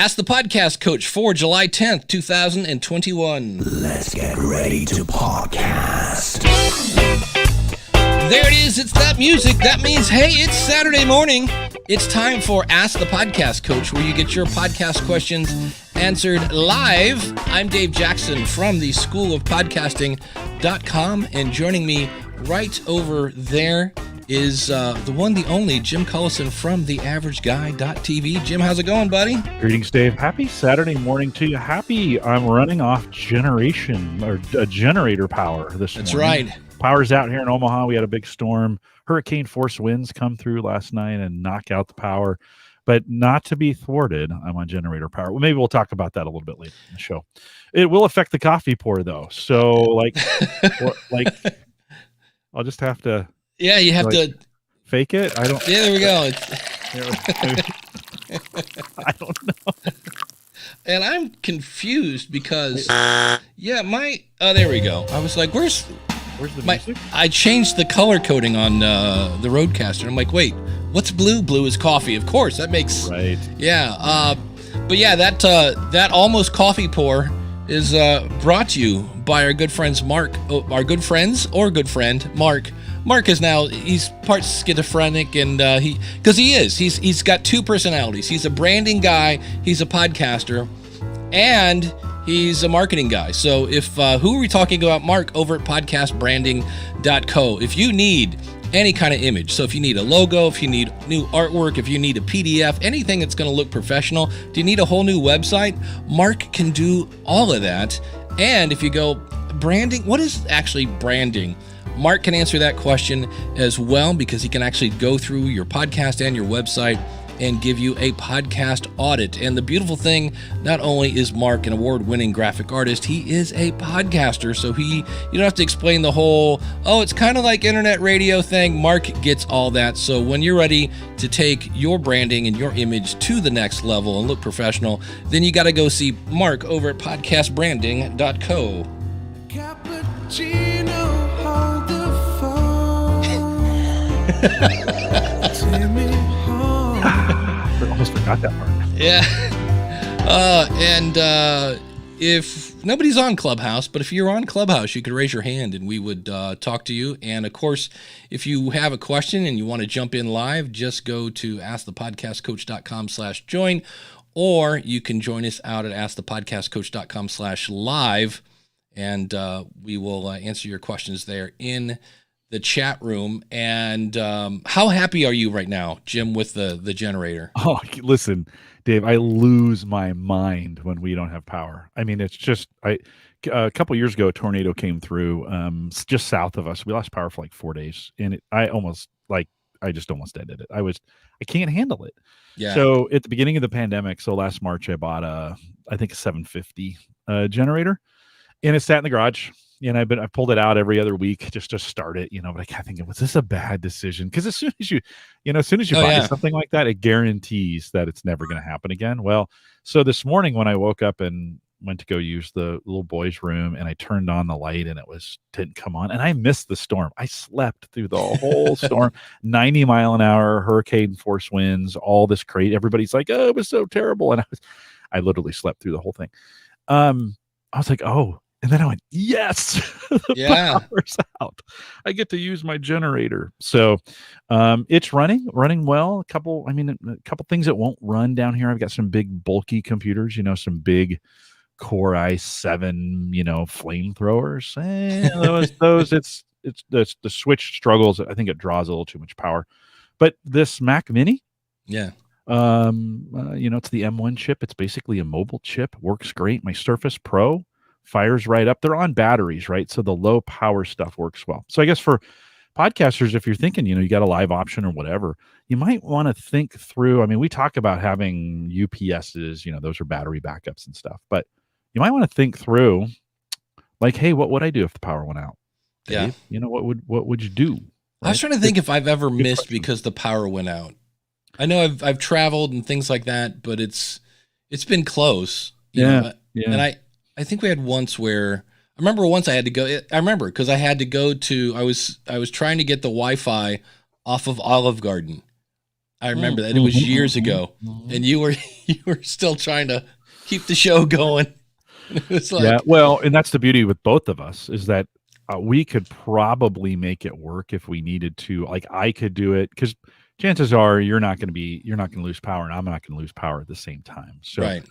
Ask the Podcast Coach for July 10th, 2021. Let's get ready to podcast. There it is. It's that music. That means, hey, it's Saturday morning. It's time for Ask the Podcast Coach, where you get your podcast questions answered live. I'm Dave Jackson from the School of Podcasting.com, and joining me right over there is the one, the only, Jim Cullison from theaverageguy.tv. Jim, how's it going, buddy? Greetings, Dave. Happy Saturday morning to you. Happy I'm running off generator power this morning. That's right. Power's out here in Omaha. We had a big storm. Hurricane force winds come through last night and knock out the power, but not to be thwarted. I'm on generator power. Well, maybe we'll talk about that a little bit later in the show. It will affect the coffee pour, though. So, I'll just have to. Yeah, you have to fake it. I don't. Yeah, there we go. I don't know. And I'm confused because, there we go. I was like, where's the music? I changed the color coding on the Roadcaster. I'm like, wait, what's blue? Blue is coffee. Of course, that makes right. Yeah. But yeah, that almost coffee pour is brought to you by our good friends Mark, good friend Mark. Mark is now, he's part schizophrenic, and he's got two personalities. He's a branding guy, he's a podcaster, and he's a marketing guy. So who are we talking about? Mark over at podcastbranding.co. If you need any kind of image, so if you need a logo, if you need new artwork, if you need a PDF, anything that's going to look professional, do you need a whole new website? Mark can do all of that. And if you go branding, what is actually branding? Mark can answer that question as well, because he can actually go through your podcast and your website and give you a podcast audit. And the beautiful thing, not only is Mark an award-winning graphic artist, he is a podcaster. So you don't have to explain the whole, it's kind of like internet radio thing. Mark gets all that. So when you're ready to take your branding and your image to the next level and look professional, then you got to go see Mark over at podcastbranding.co. Cappuccino, hold the phone. I almost forgot that part. Yeah. And if nobody's on Clubhouse, but if you're on Clubhouse, you could raise your hand and we would talk to you. And of course, if you have a question and you want to jump in live, just go to askthepodcastcoach.com/join, or you can join us out at askthepodcastcoach.com/live. And we will answer your questions there in the chat room. And how happy are you right now, Jim, with the generator? Oh, listen, Dave, I lose my mind when we don't have power. I mean, it's just a couple years ago, a tornado came through just south of us. We lost power for like 4 days, and I just almost ended it. I can't handle it. Yeah. So at the beginning of the pandemic, so last March, I bought a 750 generator. And it sat in the garage, and I've pulled it out every other week just to start it, but I kept thinking, was this a bad decision? Because as soon as you buy something like that, it guarantees that it's never going to happen again. Well, so this morning when I woke up and went to go use the little boy's room, and I turned on the light and didn't come on, and I missed the storm. I slept through the whole storm, 90 mile an hour, hurricane force winds, all this crazy. Everybody's like, oh, it was so terrible. And I literally slept through the whole thing. I was like, oh. And then I went, yes, the power's out. I get to use my generator. So it's running well. A couple things that won't run down here. I've got some big bulky computers, some big Core i7, flamethrowers. Those it's the switch struggles. I think it draws a little too much power. But this Mac Mini, yeah. It's the M1 chip. It's basically a mobile chip. Works great. My Surface Pro fires right up. They're on batteries, right? So the low power stuff works well. So I guess for podcasters, if you're thinking, you got a live option or whatever, you might want to think through. I mean, we talk about having UPSs, those are battery backups and stuff, but you might want to think through like, hey, what would I do if the power went out? Dave? Yeah. What would you do? Right? I was trying to think if I've ever missed because the power went out. I know I've traveled and things like that, but it's been close. Yeah. And I think we had once where I remember once I had to go. I remember because I had to go to. I was trying to get the Wi-Fi off of Olive Garden, I remember that. It was years ago, and you were still trying to keep the show going. It was like, Yeah, well, and that's the beauty with both of us is that we could probably make it work if we needed to. Like I could do it because chances are you're not going to lose power, and I'm not going to lose power at the same time. So right.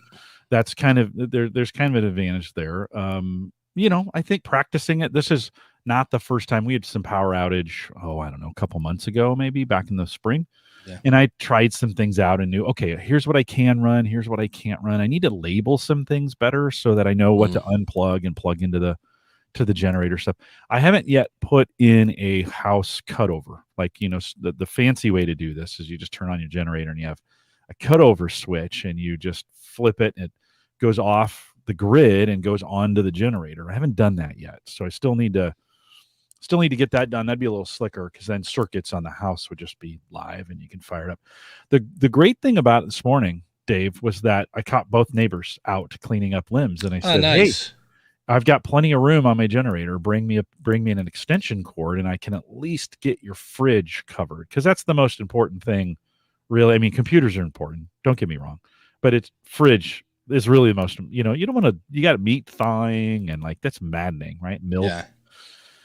that's kind of there's kind of an advantage there. I think practicing it. This is not the first time. We had some power outage. Oh, I don't know, a couple months ago, maybe back in the spring. Yeah. And I tried some things out and knew, okay, here's what I can run. Here's what I can't run. I need to label some things better so that I know what to unplug and plug into the generator stuff. I haven't yet put in a house cutover. Like, the fancy way to do this is you just turn on your generator and you have a cutover switch and you just flip it and it goes off the grid and goes onto the generator. I haven't done that yet. So I still need to get that done. That'd be a little slicker because then circuits on the house would just be live and you can fire it up. The great thing about it this morning, Dave, was that I caught both neighbors out cleaning up limbs, and I said, nice. "Hey, I've got plenty of room on my generator. Bring me an extension cord, and I can at least get your fridge covered because that's the most important thing, really. I mean, computers are important. Don't get me wrong, but it's fridge is really the most. You don't want to. You got meat thawing and like that's maddening, right? Milk." Yeah.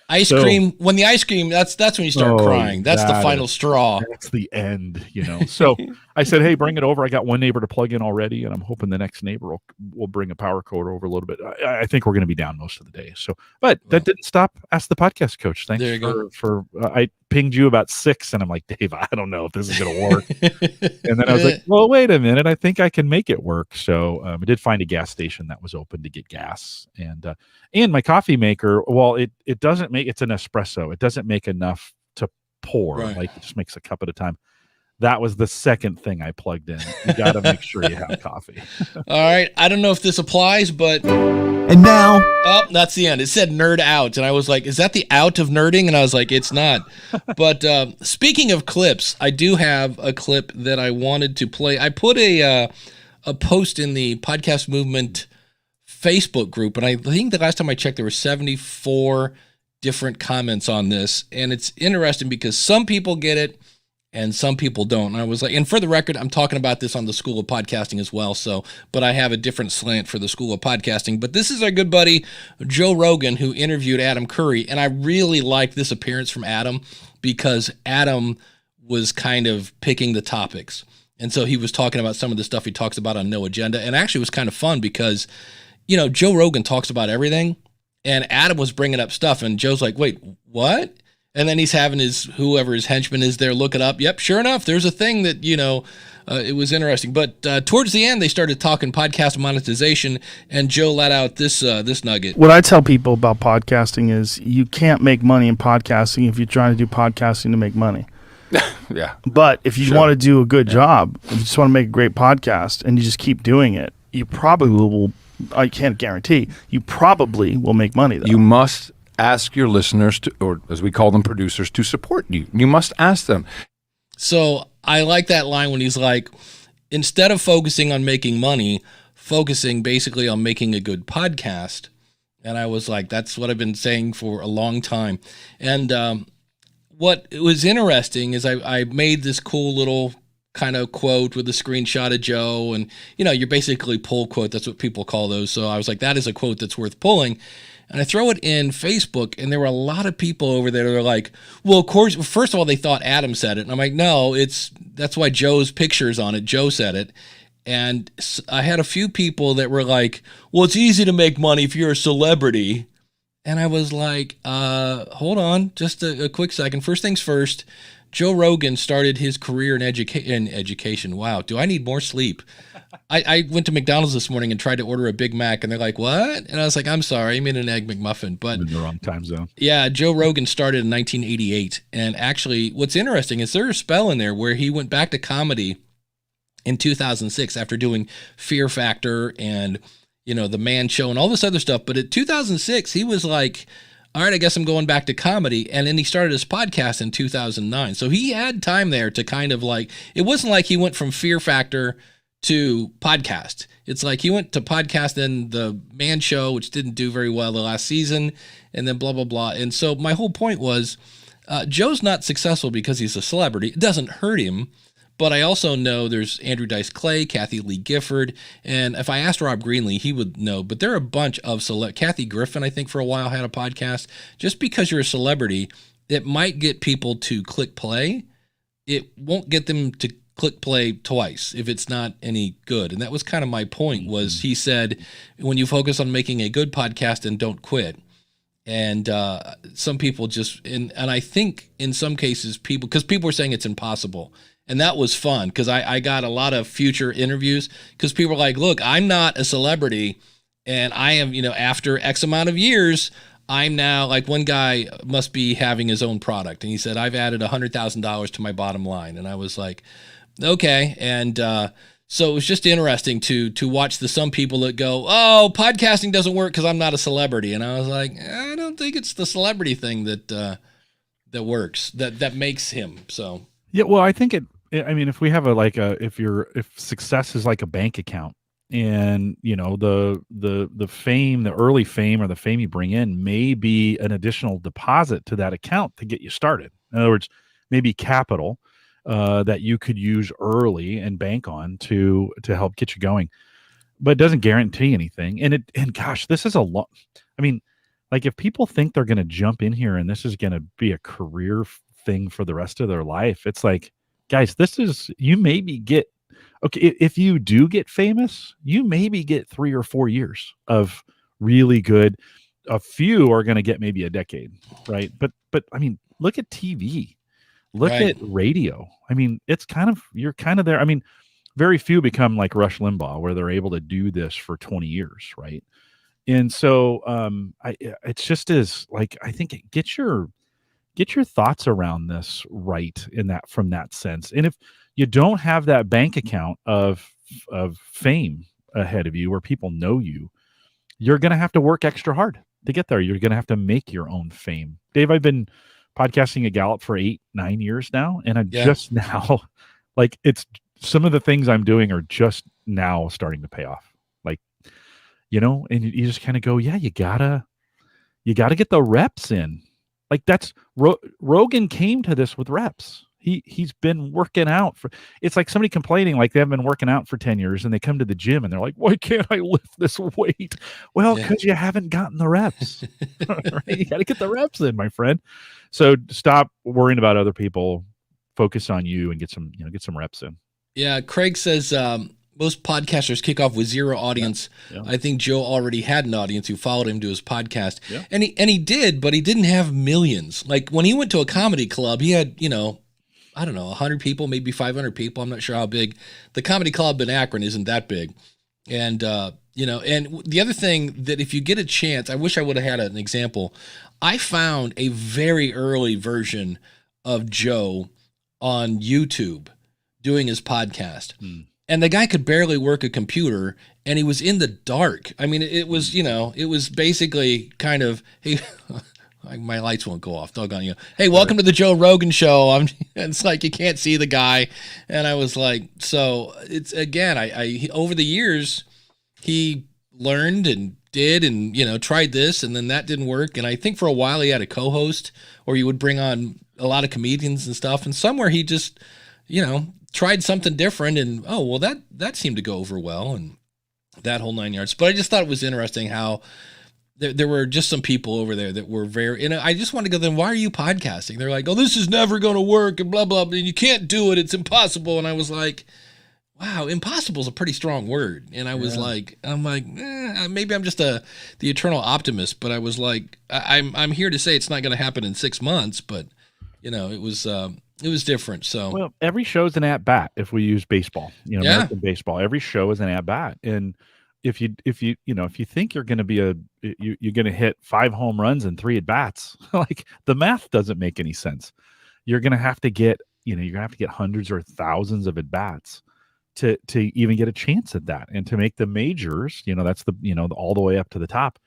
Ice cream. When the ice cream, that's when you start crying. That's the final straw. That's the end, So I said, "Hey, bring it over." I got one neighbor to plug in already, and I'm hoping the next neighbor will bring a power cord over a little bit. I think we're going to be down most of the day. So, but that didn't stop. Ask the podcast coach. Thanks for I pinged you about 6, and I'm like, Dave, I don't know if this is going to work. And then I was like, well, wait a minute. I think I can make it work. So I did find a gas station that was open to get gas, and my coffee maker. Well, it doesn't make. It's an espresso. It doesn't make enough to pour. Right. Like it just makes a cup at a time. That was the second thing I plugged in. You got to make sure you have coffee. All right. I don't know if this applies, but. And now. Oh, that's the end. It said nerd out. And I was like, is that the out of nerding? And I was like, it's not. But speaking of clips, I do have a clip that I wanted to play. I put a post in the Podcast Movement Facebook group. And I think the last time I checked, there were 74 different comments on this. And it's interesting because some people get it and some people don't. And I was like, and for the record, I'm talking about this on the School of Podcasting as well. So, but I have a different slant for the School of Podcasting. But this is our good buddy, Joe Rogan, who interviewed Adam Curry. And I really liked this appearance from Adam because Adam was kind of picking the topics. And so he was talking about some of the stuff he talks about on No Agenda. And actually it was kind of fun because, Joe Rogan talks about everything. And Adam was bringing up stuff. And Joe's like, wait, what? And then he's having whoever his henchman is there look it up. Yep, sure enough, there's a thing that, it was interesting. But towards the end, they started talking podcast monetization, and Joe let out this nugget. What I tell people about podcasting is you can't make money in podcasting if you're trying to do podcasting to make money. Yeah. But if you want to do a good job, if you just want to make a great podcast and you just keep doing it, you probably will. I can't guarantee. You probably will make money, though. You must ask your listeners to, or as we call them, producers, to support you. You must ask them. So I like that line when he's like, instead of focusing on making money, focusing basically on making a good podcast. And I was like, that's what I've been saying for a long time. And what was interesting is I made this cool little kind of quote with a screenshot of Joe. And, you're basically pull quote. That's what people call those. So I was like, that is a quote that's worth pulling. And I throw it in Facebook, and there were a lot of people over there that are like, well, of course, first of all, they thought Adam said it. And I'm like, no, that's why Joe's picture's on it. Joe said it. And I had a few people that were like, well, it's easy to make money if you're a celebrity. And I was like, hold on, just a quick second. First things first, Joe Rogan started his career in education. Wow, do I need more sleep? I went to McDonald's this morning and tried to order a Big Mac, and they're like, what? And I was like, I'm sorry, I made an Egg McMuffin. But in the wrong time zone. Yeah, Joe Rogan started in 1988. And actually, what's interesting is there's a spell in there where he went back to comedy in 2006 after doing Fear Factor and, The Man Show and all this other stuff. But in 2006, he was like, all right, I guess I'm going back to comedy. And then he started his podcast in 2009. So he had time there to kind of like, it wasn't like he went from Fear Factor to podcast. It's like he went to podcast, then the Man Show, which didn't do very well the last season, and then blah, blah, blah. And so my whole point was Joe's not successful because he's a celebrity. It doesn't hurt him, But I also know there's Andrew Dice Clay, Kathy Lee Gifford, and if I asked Rob Greenlee, he would know. But there are a bunch of Kathy Griffin, I think, for a while had a podcast. Just because you're a celebrity, it might get people to click play. It won't get them to click play twice if it's not any good. And that was kind of my point. Was he said, when you focus on making a good podcast and don't quit. And some people just, and I think in some cases because people were saying it's impossible. And that was fun because I got a lot of future interviews because people were like, look, I'm not a celebrity and I am, after X amount of years, I'm now like one guy must be having his own product. And he said, I've added $100,000 to my bottom line. And I was like, okay. And so it was just interesting to watch some people that go, oh, podcasting doesn't work because I'm not a celebrity. And I was like, I don't think it's the celebrity thing that works, that makes him. So. Yeah. Well, I think if we have if success is like a bank account and, the fame, the early fame or the fame you bring in may be an additional deposit to that account to get you started. In other words, maybe capital that you could use early and bank on to help get you going, but it doesn't guarantee anything. And gosh, this is a lot. I mean, like if people think they're going to jump in here and this is going to be a career thing for the rest of their life, it's like, guys, you maybe get, okay, if you do get famous, you maybe get 3 or 4 years of really good. A few are going to get maybe a decade, right? But I mean, look at TV. Look at radio. I mean, you're kind of there. I mean, very few become like Rush Limbaugh where they're able to do this for 20 years. Right. And so it's just as like, I think get your thoughts around this right from that sense. And if you don't have that bank account of fame ahead of you where people know you, you're going to have to work extra hard to get there. You're going to have to make your own fame. Dave, I've been podcasting at Gallup for 8-9 years now. And I'm just now, like, it's some of the things I'm doing are just now starting to pay off. Like, and you just kind of go, yeah, you gotta get the reps in. Like that's Rogan came to this with reps. He's been working out it's like somebody complaining like they've been working out for 10 years and they come to the gym and they're like, why can't I lift this weight? Well, because you haven't gotten the reps. Right? You got to get the reps in, my friend. So stop worrying about other people, focus on you and get some reps in. Yeah. Craig says, most podcasters kick off with zero audience. Yeah. I think Joe already had an audience who followed him to his podcast. Yeah. And he did, but he didn't have millions. Like when he went to a comedy club, he had, I don't know, 100 people, maybe 500 people. I'm not sure how big. The comedy club in Akron isn't that big. And, and the other thing that if you get a chance, I wish I would have had an example. I found a very early version of Joe on YouTube doing his podcast. And the guy could barely work a computer and he was in the dark. I mean, it was, it was basically kind of, hey, my lights won't go off. Doggone you. Hey, welcome to the Joe Rogan show. It's like you can't see the guy. And I was like, so it's again, I over the years, he learned and did and, tried this and then that didn't work. And I think for a while he had a co-host or he would bring on a lot of comedians and stuff. And somewhere he just, tried something different and, oh, well, that seemed to go over well and that whole 9 yards. But I just thought it was interesting how there were just some people over there that were very, I just wanted to go, then why are you podcasting? They're like, oh, this is never going to work and blah, blah, blah. You can't do it. It's impossible. And I was like, wow, impossible is a pretty strong word. And I was like, maybe I'm just the eternal optimist, but I was like, I'm here to say it's not going to happen in 6 months, but it was different. So, well, every show is an at bat. If we use baseball, American baseball, every show is an at bat. And if you think you're going to be you're going to hit 5 home runs and 3 at bats, like the math doesn't make any sense. You're going to have to get, you're going to have to get hundreds or thousands of at bats to even get a chance at that. And to make the majors, that's all the way up to the top.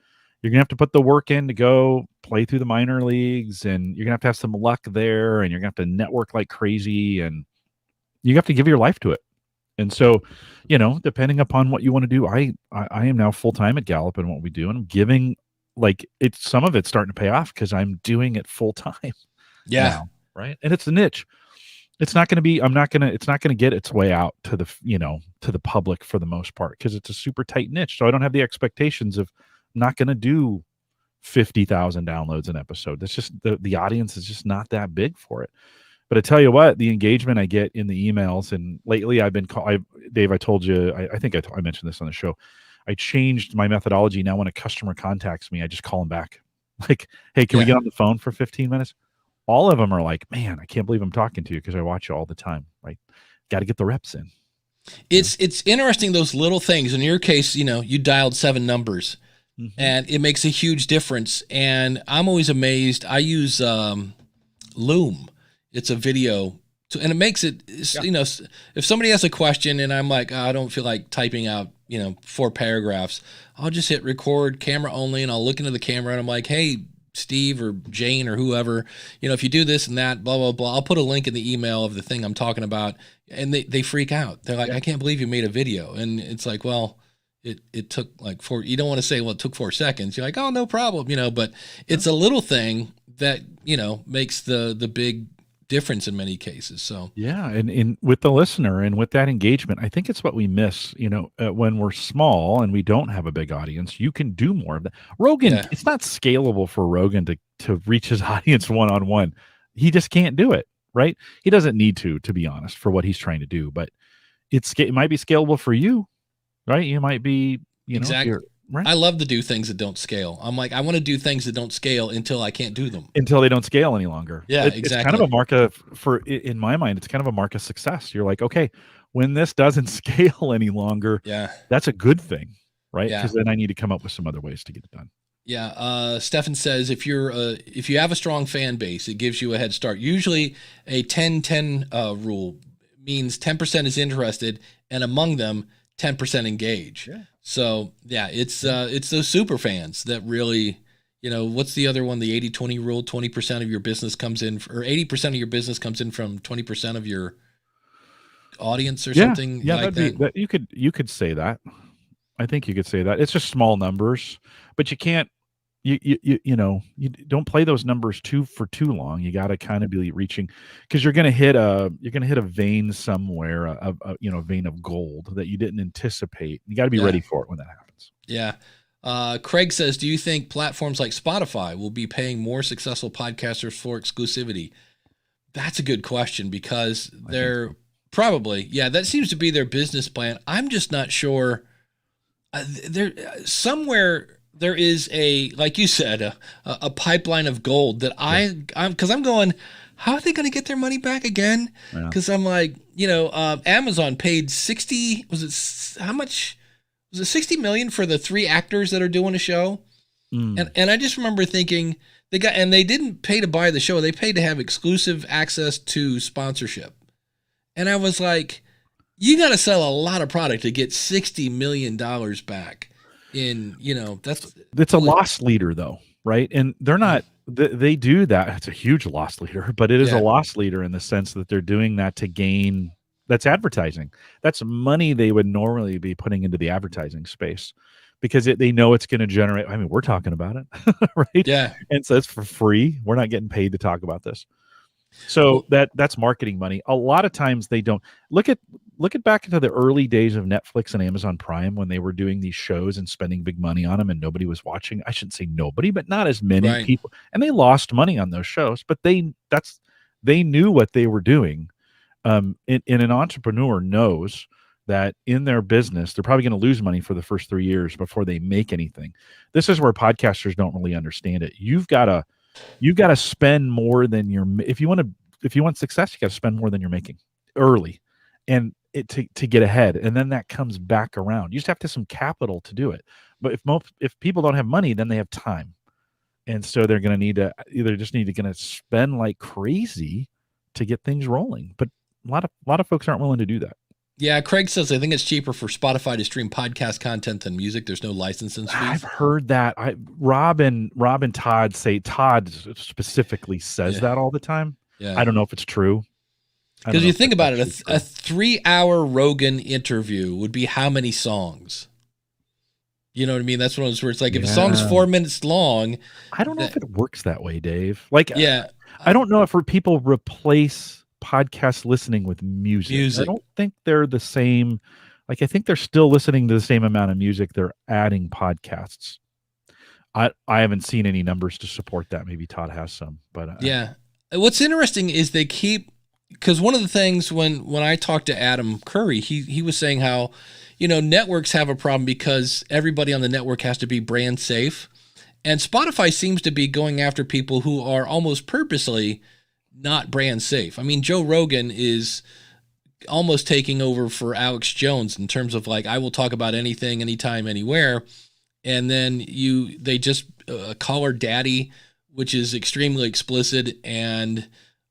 You're gonna have to put the work in to go play through the minor leagues, and you're gonna have some luck there, and you're gonna have to network like crazy, and you have to give your life to it. And so, depending upon what you want to do, I am now full time at Gallup and what we do, and I'm giving some of it's starting to pay off because I'm doing it full time. Yeah. Now, right. And it's a niche. It's not going to be. It's not going to get its way out to the public for the most part because it's a super tight niche. So I don't have the expectations of not going to do 50,000 downloads an episode. That's just the audience is just not that big for it. But I tell you what, the engagement I get in the emails, and lately I've been Dave, I told you, I think I mentioned this on the show. I changed my methodology. Now when a customer contacts me, I just call them back. Like, hey, can we get on the phone for 15 minutes? All of them are like, man, I can't believe I'm talking to you because I watch you all the time. Right? Got to get the reps in. It's interesting, those little things. In your case, you dialed 7 numbers, and it makes a huge difference. And I'm always amazed. I use Loom. It's a video, and it makes it, if somebody has a question and I'm like, I don't feel like typing out, 4 paragraphs, I'll just hit record camera only, and I'll look into the camera and I'm like, hey, Steve or Jane or whoever, if you do this and that, blah, blah, blah, I'll put a link in the email of the thing I'm talking about. And they freak out. They're like, I can't believe you made a video. And it's like, well, it took like 4, you don't want to say, well, it took 4 seconds. You're like, oh, no problem. But it's a little thing that, makes the big difference in many cases. So yeah, and with the listener and with that engagement, I think it's what we miss. When we're small and we don't have a big audience, you can do more of that. Rogan, it's not scalable for Rogan to reach his audience one-on-one. He just can't do it, right? He doesn't need to be honest, for what he's trying to do. But it might be scalable for you, right? You might be, exactly. Right. I love to do things that don't scale. I'm like, I want to do things that don't scale until I can't do them. Until they don't scale any longer. Yeah, exactly. It's kind of a mark in my mind, it's kind of a mark of success. You're like, okay, when this doesn't scale any longer, that's a good thing, right? Because then I need to come up with some other ways to get it done. Yeah. Stefan says, if you have a strong fan base, it gives you a head start. Usually a 10-10 rule means 10% is interested, and among them, 10% engage. Yeah. So it's those super fans that really, what's the other one? The 80-20 rule. 20% of your business comes in, or 80% of your business comes in from 20% of your audience, or something like that. You could say that. I think you could say that. It's just small numbers, but you can't. You don't play those numbers for too long. You got to kind of be reaching, because you're going to hit a vein somewhere, a vein of gold that you didn't anticipate. You got to be ready for it when that happens. Yeah. Craig says, do you think platforms like Spotify will be paying more successful podcasters for exclusivity? That's a good question, because they're probably, that seems to be their business plan. I'm just not sure. There is like you said, a pipeline of gold that I'm going, how are they going to get their money back again? Because I'm like, Amazon paid 60, how much? Was it 60 million for the 3 actors that are doing a show? And I just remember thinking they didn't pay to buy the show. They paid to have exclusive access to sponsorship. And I was like, you got to sell a lot of product to get $60 million back. It's a loss leader though, right? And they're not, they do that. It's a huge loss leader, but it is a loss leader in the sense that they're doing that to gain, that's advertising. That's money they would normally be putting into the advertising space, because they know it's going to generate. I mean, we're talking about it, right? Yeah. And so it's for free. We're not getting paid to talk about this. So that's marketing money. A lot of times they don't look at back into the early days of Netflix and Amazon Prime, when they were doing these shows and spending big money on them and nobody was watching. I shouldn't say nobody, but not as many people. And they lost money on those shows, but they knew what they were doing. And an entrepreneur knows that in their business, they're probably going to lose money for the first 3 years before they make anything. This is where podcasters don't really understand it. You've got to spend more than if you want success, you got to spend more than you're making early, and to get ahead, and then that comes back around. You just have to have some capital to do it. But if people don't have money, then they have time, and so they're going to need to going to spend like crazy to get things rolling. But a lot of folks aren't willing to do that. Yeah, Craig says, I think it's cheaper for Spotify to stream podcast content than music. There's no licensing fees. I've heard that. Rob and Todd specifically says that all the time. Yeah. I don't know if it's true. Because you think about it, a 3-hour Rogan interview would be how many songs? You know what I mean? That's one of those where it's like, if a song's 4 minutes long. I don't know if it works that way, Dave. Like, I don't know if people replace podcast listening with music. Music. I don't think they're the same. Like, I think they're still listening to the same amount of music they're adding podcasts. I haven't seen any numbers to support that. Maybe Todd has some, but Yeah. What's interesting is they keep, because one of the things when I talked to Adam Curry, he was saying how, networks have a problem because everybody on the network has to be brand safe. And Spotify seems to be going after people who are almost purposely not brand safe. I mean, Joe Rogan is almost taking over for Alex Jones in terms of like, I will talk about anything, anytime, anywhere. And then they just call her daddy, which is extremely explicit. And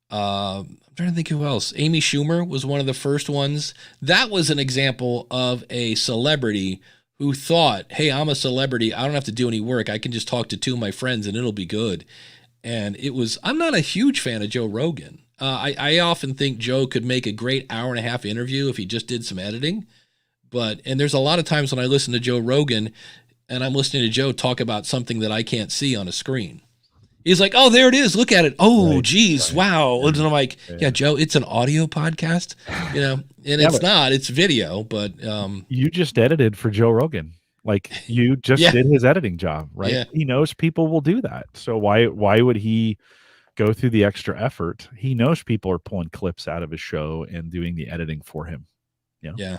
I'm trying to think who else. Amy Schumer was one of the first ones. That was an example of a celebrity who thought, hey, I'm a celebrity. I don't have to do any work. I can just talk to two of my friends and it'll be good. And I'm not a huge fan of Joe Rogan. I often think Joe could make a great hour-and-a-half interview if he just did some editing. And there's a lot of times when I listen to Joe Rogan and I'm listening to Joe talk about something that I can't see on a screen. He's like, oh, there it is. Look at it. Oh, Right, geez. right. Wow. And I'm like, Yeah. yeah, Joe, it's an audio podcast, and it's not, it's video, but you just edited for Joe Rogan. Like, you just Yeah. did his editing job, right? Yeah. He knows people will do that. So why would he go through the extra effort? He knows people are pulling clips out of his show and doing the editing for him. yeah.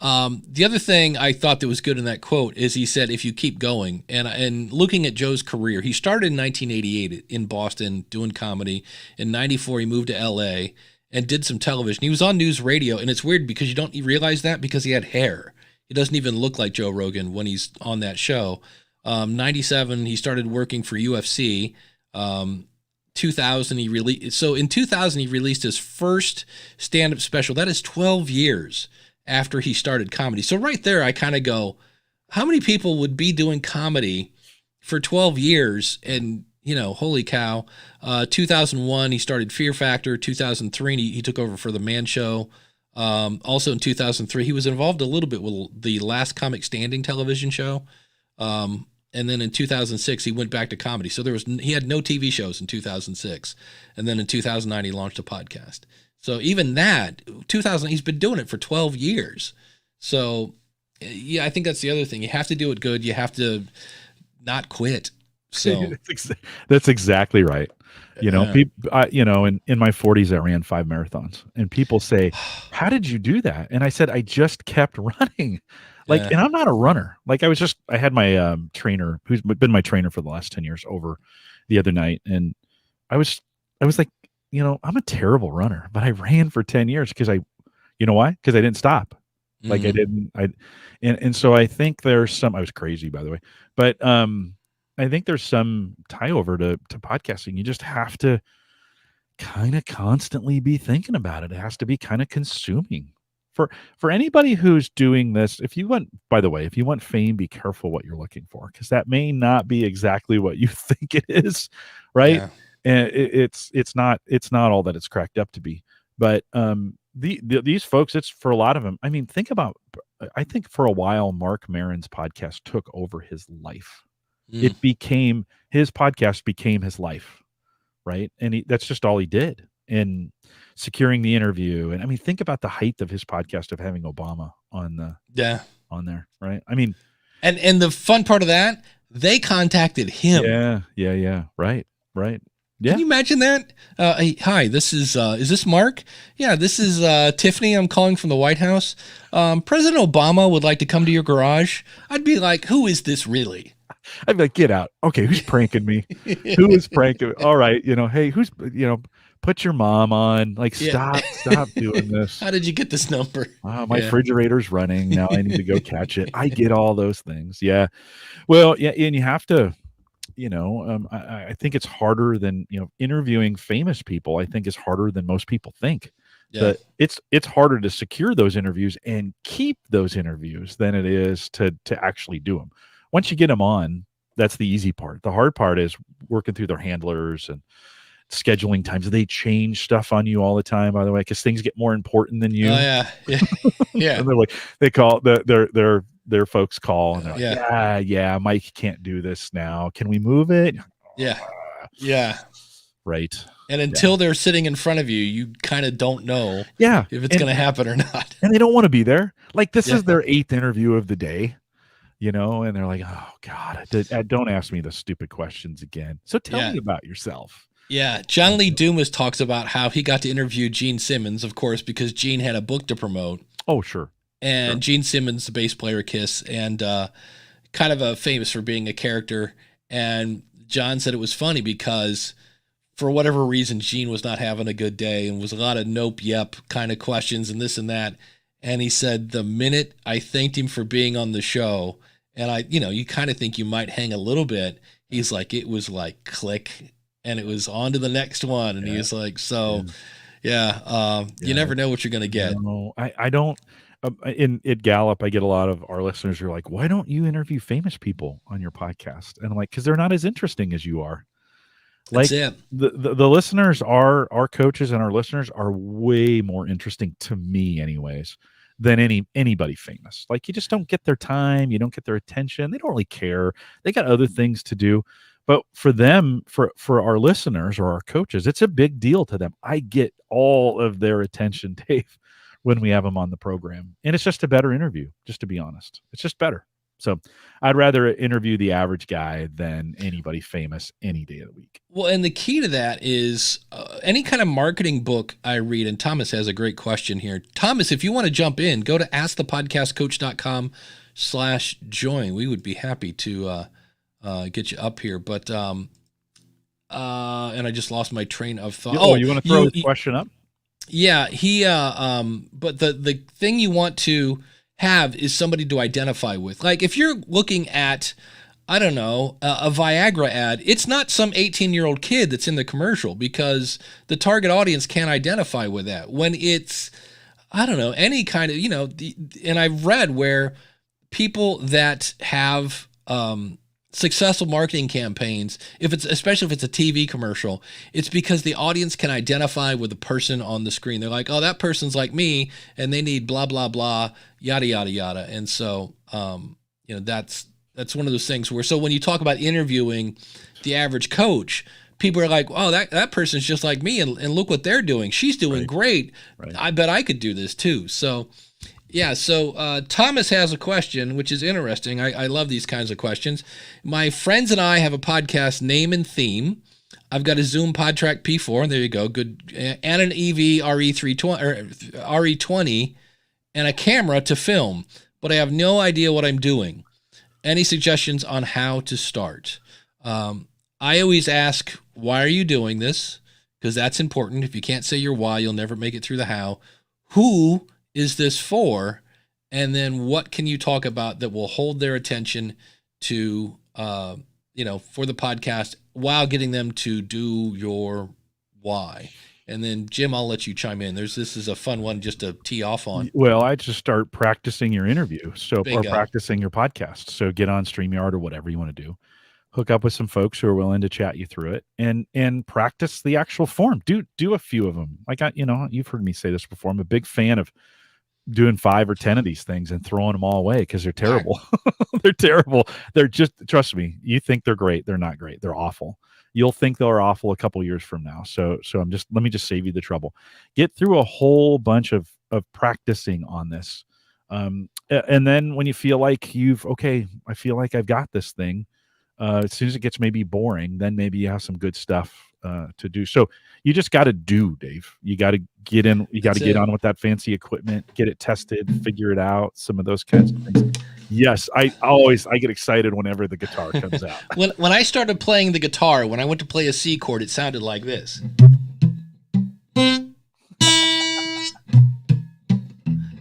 The other thing I thought that was good in that quote is he said, if you keep going, and looking at Joe's career, he started in 1988 in Boston doing comedy. In 94, he moved to LA and did some television. He was on news radio, and it's weird because you don't realize that because he had hair. He doesn't even look like Joe Rogan when he's on that show. 97, he started working for UFC. 2000, in 2000, he released his first stand-up special. That is 12 years after he started comedy. So right there, I kind of go, how many people would be doing comedy for 12 years? And, holy cow. 2001, he started Fear Factor. 2003, he took over for The Man Show. Also in 2003, he was involved a little bit with the Last Comic Standing television show. And then in 2006, he went back to comedy. So he had no TV shows in 2006. And then in 2009, he launched a podcast. So even that, 2000, he's been doing it for 12 years. So, yeah, I think that's the other thing. You have to do it good. You have to not quit. So That's exactly right. Yeah. People, in my 40s, I ran 5 marathons, and people say, how did you do that? And I said, I just kept running. Yeah. And I'm not a runner. Like, I had my trainer, who's been my trainer for the last 10 years, over the other night. And I was like, I'm a terrible runner, but I ran for 10 years because you know why? Because I didn't stop. Like, and so I think there's I was crazy, by the way, but I think there's some tie over to podcasting. You just have to kind of constantly be thinking about it. It has to be kind of consuming. For anybody who's doing this, if you want fame, be careful what you're looking for, because that may not be exactly what you think it is, right? Yeah. And it's not all that it's cracked up to be. But these folks, it's for a lot of them. I mean, I think for a while, Mark Maron's podcast took over his life. His podcast became his life, right? And that's just all he did. And securing the interview, and I mean, think about the height of his podcast of having Obama on there, right? I mean, and the fun part of that, they contacted him. Yeah, right. Yeah. Can you imagine that? Hey, hi, this is this Mark? Yeah, this is Tiffany. I'm calling from the White House. President Obama would like to come to your garage. I'd be like, who is this really? I'd be like, get out. Okay, who's pranking me? Who is pranking me? All right, hey, who's, put your mom on. Like, stop doing this. How did you get this number? My refrigerator's running. Now I need to go catch it. I get all those things. Yeah. Well, yeah, and you have to, I think it's harder than, interviewing famous people, I think is harder than most people think. Yeah. It's harder to secure those interviews and keep those interviews than it is to actually do them. Once you get them on, that's the easy part. The hard part is working through their handlers and scheduling times. They change stuff on you all the time, by the way, because things get more important than you. Oh yeah. And they're like, they call their folks call and they're like, yeah, Mike can't do this now. Can we move it? Yeah. Right. And until they're sitting in front of you, you kind of don't know Yeah. if it's going to happen or not. And they don't want to be there. Like this Yeah. is their 8th interview of the day, you know, and they're like, oh God, don't ask me the stupid questions again. So tell me about yourself. Yeah. John Lee Dumas talks about how he got to interview Gene Simmons, of course, because Gene had a book to promote. Oh, sure. And Gene Simmons, the bass player of Kiss, and kind of famous for being a character. And John said it was funny because for whatever reason, Gene was not having a good day and was a lot of nope, yep kind of questions and this and that. And he said, the minute I thanked him for being on the show, and you kind of think you might hang a little bit. He's like, it was like click, and it was on to the next one. And he was like, you never know what you're going to get. No, I don't. At Gallup, I get a lot of our listeners who are like, why don't you interview famous people on your podcast? And I'm like, because they're not as interesting as you are. Like That's it. The listeners are our coaches, and our listeners are way more interesting to me anyways than anybody famous. Like you just don't get their time. You don't get their attention. They don't really care. They got other things to do. But for them, for our listeners or our coaches, it's a big deal to them. I get all of their attention, Dave, when we have them on the program. And it's just a better interview, just to be honest. It's just better. So I'd rather interview the average guy than anybody famous any day of the week. Well, and the key to that is any kind of marketing book I read, and Thomas has a great question here. Thomas, if you want to jump in, go to askthepodcastcoach.com/join. We would be happy to get you up here. But, and I just lost my train of thought. Oh, you want to throw his question up? Yeah, but the thing you want to have is somebody to identify with. Like if you're looking at, I don't know, a Viagra ad, it's not some 18-year-old kid that's in the commercial because the target audience can't identify with that. When it's, I don't know, any kind of, and I've read where people that have, successful marketing campaigns, especially if it's a TV commercial, it's because the audience can identify with the person on the screen. They're like, oh, that person's like me and they need blah, blah, blah, yada, yada, yada. And so, that's one of those things where, so when you talk about interviewing the average coach, people are like, oh, that person's just like me. And look what they're doing. She's doing great. Right. I bet I could do this too. So, yeah, so Thomas has a question, which is interesting. I love these kinds of questions. My friends and I have a podcast name and theme. I've got a Zoom PodTrack P4, and there you go, good, and an EV RE320 or RE20, and a camera to film. But I have no idea what I'm doing. Any suggestions on how to start? I always ask, why are you doing this? Because that's important. If you can't say your why, you'll never make it through the how. Who is this for? And then what can you talk about that will hold their attention to, for the podcast while getting them to do your why? And then Jim, I'll let you chime in. This is a fun one just to tee off on. Well, I just start practicing your interview. Or Bingo. practicing your podcast. So get on StreamYard or whatever you want to do. Hook up with some folks who are willing to chat you through it and practice the actual form. Do a few of them. Like you've heard me say this before. I'm a big fan of doing 5 or 10 of these things and throwing them all away because they're terrible. They're terrible. They're just, trust me, you think they're great. They're not great. They're awful. You'll think they're awful a couple years from now. So let me just save you the trouble. Get through a whole bunch of practicing on this. And then when you feel like I feel like I've got this thing, as soon as it gets maybe boring, then maybe you have some good stuff to do. So you just got to do, Dave. You got to get in. You got to get on with that fancy equipment, get it tested, figure it out. Some of those kinds of things. Yes, I get excited whenever the guitar comes out. When I started playing the guitar, when I went to play a C chord, it sounded like this. And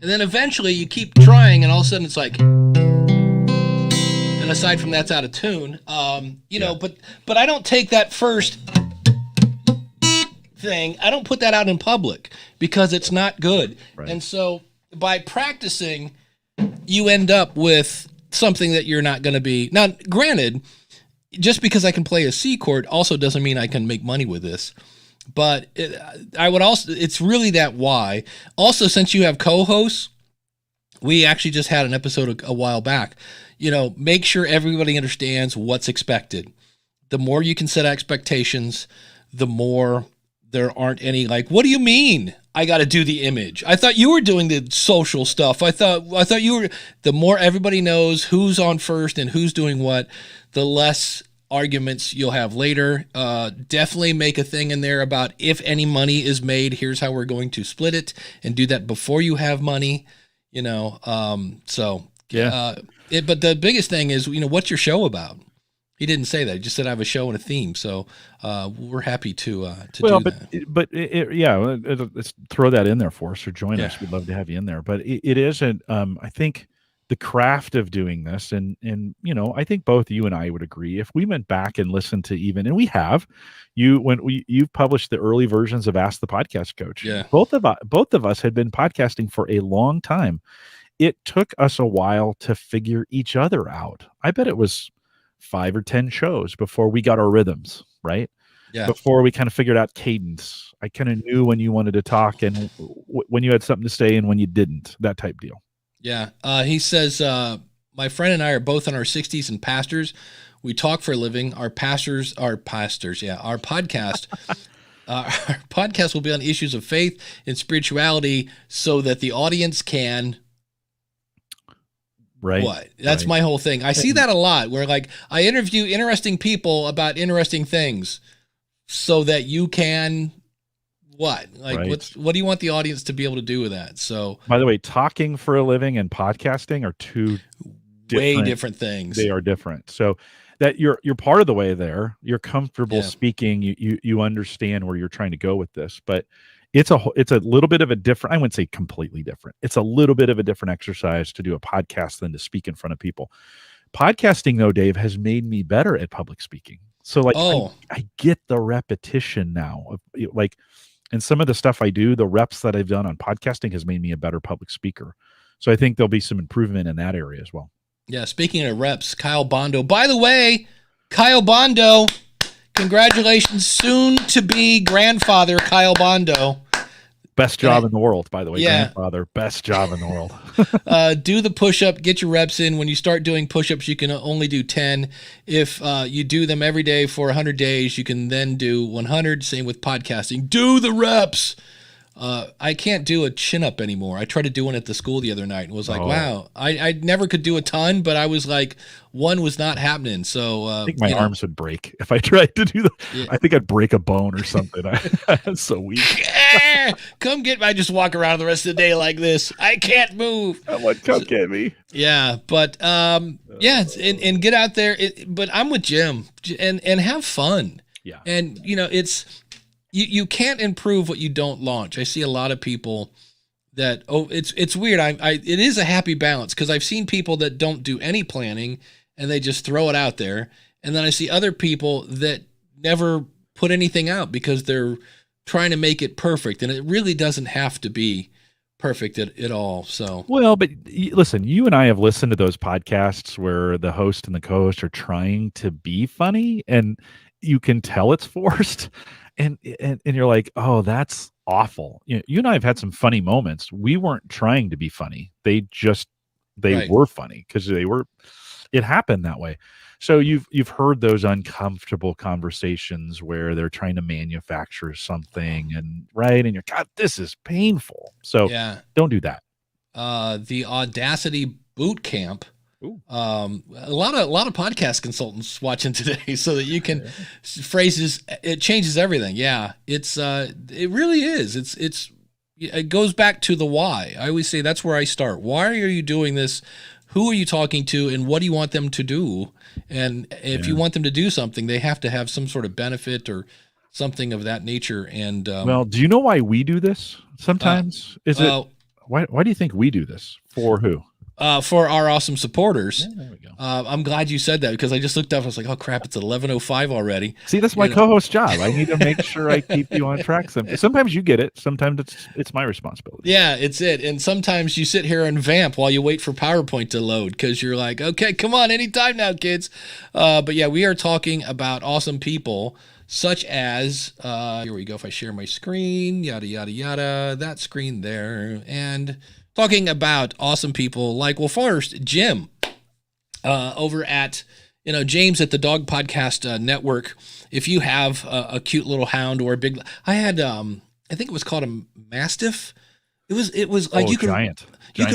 then eventually you keep trying, and all of a sudden it's like. And aside from that's out of tune, but I don't take that first thing. I don't put that out in public because it's not good. Right. And so by practicing, you end up with something that you're not going to be. Now, granted, just because I can play a C chord also doesn't mean I can make money with this. But it's really that why. Also, since you have co-hosts, we actually just had an episode a while back. Make sure everybody understands what's expected. The more you can set expectations, the more there aren't any like, what do you mean I got to do the image? I thought you were doing the social stuff. I thought you were. The more everybody knows who's on first and who's doing what, the less arguments you'll have later. Definitely make a thing in there about if any money is made, here's how we're going to split it, and do that before you have money. But the biggest thing is, what's your show about? He didn't say that. He just said I have a show and a theme. So we're happy to do that. Let's throw that in there for us or join us. We'd love to have you in there. But it isn't. I think the craft of doing this, and I think both you and I would agree. If we went back and listened to and we have, you've published the early versions of Ask the Podcast Coach. Yeah. Both of us had been podcasting for a long time. It took us a while to figure each other out. I bet it was 5 or 10 shows before we got our rhythms, right? Yeah. Before we kind of figured out cadence. I kind of knew when you wanted to talk and when you had something to say and when you didn't, that type deal. Yeah. He says, my friend and I are both in our 60s and pastors. We talk for a living. Our podcast, our podcast will be on issues of faith and spirituality so that the audience can. Right. What? That's my whole thing. I see that a lot where like I interview interesting people about interesting things so that you can what? Like what do you want the audience to be able to do with that? So by the way, talking for a living and podcasting are two way different things. They are different. So that you're part of the way there. You're comfortable speaking. You understand where you're trying to go with this, but it's a little bit of a different, I wouldn't say completely different. It's a little bit of a different exercise to do a podcast than to speak in front of people. Podcasting though, Dave, has made me better at public speaking. So like, I get the repetition now of like, and some of the stuff I do, the reps that I've done on podcasting has made me a better public speaker. So I think there'll be some improvement in that area as well. Yeah. Speaking of reps, Kyle Bondo, by the way, Kyle Bondo, congratulations, soon to be grandfather Kyle Bondo. Best job in the world, by the way. Grandfather, best job in the world. Do the push-up, get your reps in. When you start doing push-ups, you can only do 10. If you do them every day for 100 days, you can then do 100. Same with podcasting. Do the reps. I can't do a chin-up anymore. I tried to do one at the school the other night and was like, wow. I never could do a ton, but I was like, one was not happening. So I think my arms would break if I tried to do that. Yeah. I think I'd break a bone or something. I'm so weak. Come get me. I just walk around the rest of the day like this. I can't move. I'm like, come get me. Yeah, but and get out there. But I'm with Jim and have fun. Yeah. And it's you can't improve what you don't launch. I see a lot of people that it's weird. It is a happy balance because I've seen people that don't do any planning and they just throw it out there, and then I see other people that never put anything out because they're trying to make it perfect, and it really doesn't have to be perfect at all. So well, but listen, you and I have listened to those podcasts where the host and the co-host are trying to be funny, and you can tell it's forced, and you're like, oh, that's awful. You and I have had some funny moments. We weren't trying to be funny. They were funny because it happened that way. So you've heard those uncomfortable conversations where they're trying to manufacture something and you're, God, this is painful. So don't do that. The Audacity Boot Camp. A lot of podcast consultants watching today, so that you can phrases. It changes everything. Yeah, it really is. It goes back to the why. I always say that's where I start. Why are you doing this? Who are you talking to, and what do you want them to do? And if you want them to do something, they have to have some sort of benefit or something of that nature. And well, do you know why we do this? Sometimes why do you think we do this? For who? For our awesome supporters. Yeah, there we go. I'm glad you said that because I just looked up. I was like, oh crap, it's 11:05 already. See, that's my co-host job. I need to make sure I keep you on track. Sometimes you get it. Sometimes it's my responsibility. Yeah, it's it. And sometimes you sit here and vamp while you wait for PowerPoint to load because you're like, okay, come on, anytime now, kids. But yeah, we are talking about awesome people such as, here we go. If I share my screen, yada, yada, yada, that screen there. And talking about awesome people like, well, first, Jim over at James at the Dog Podcast Network, if you have a cute little hound or a big, I had, I think it was called a Mastiff. It was like you could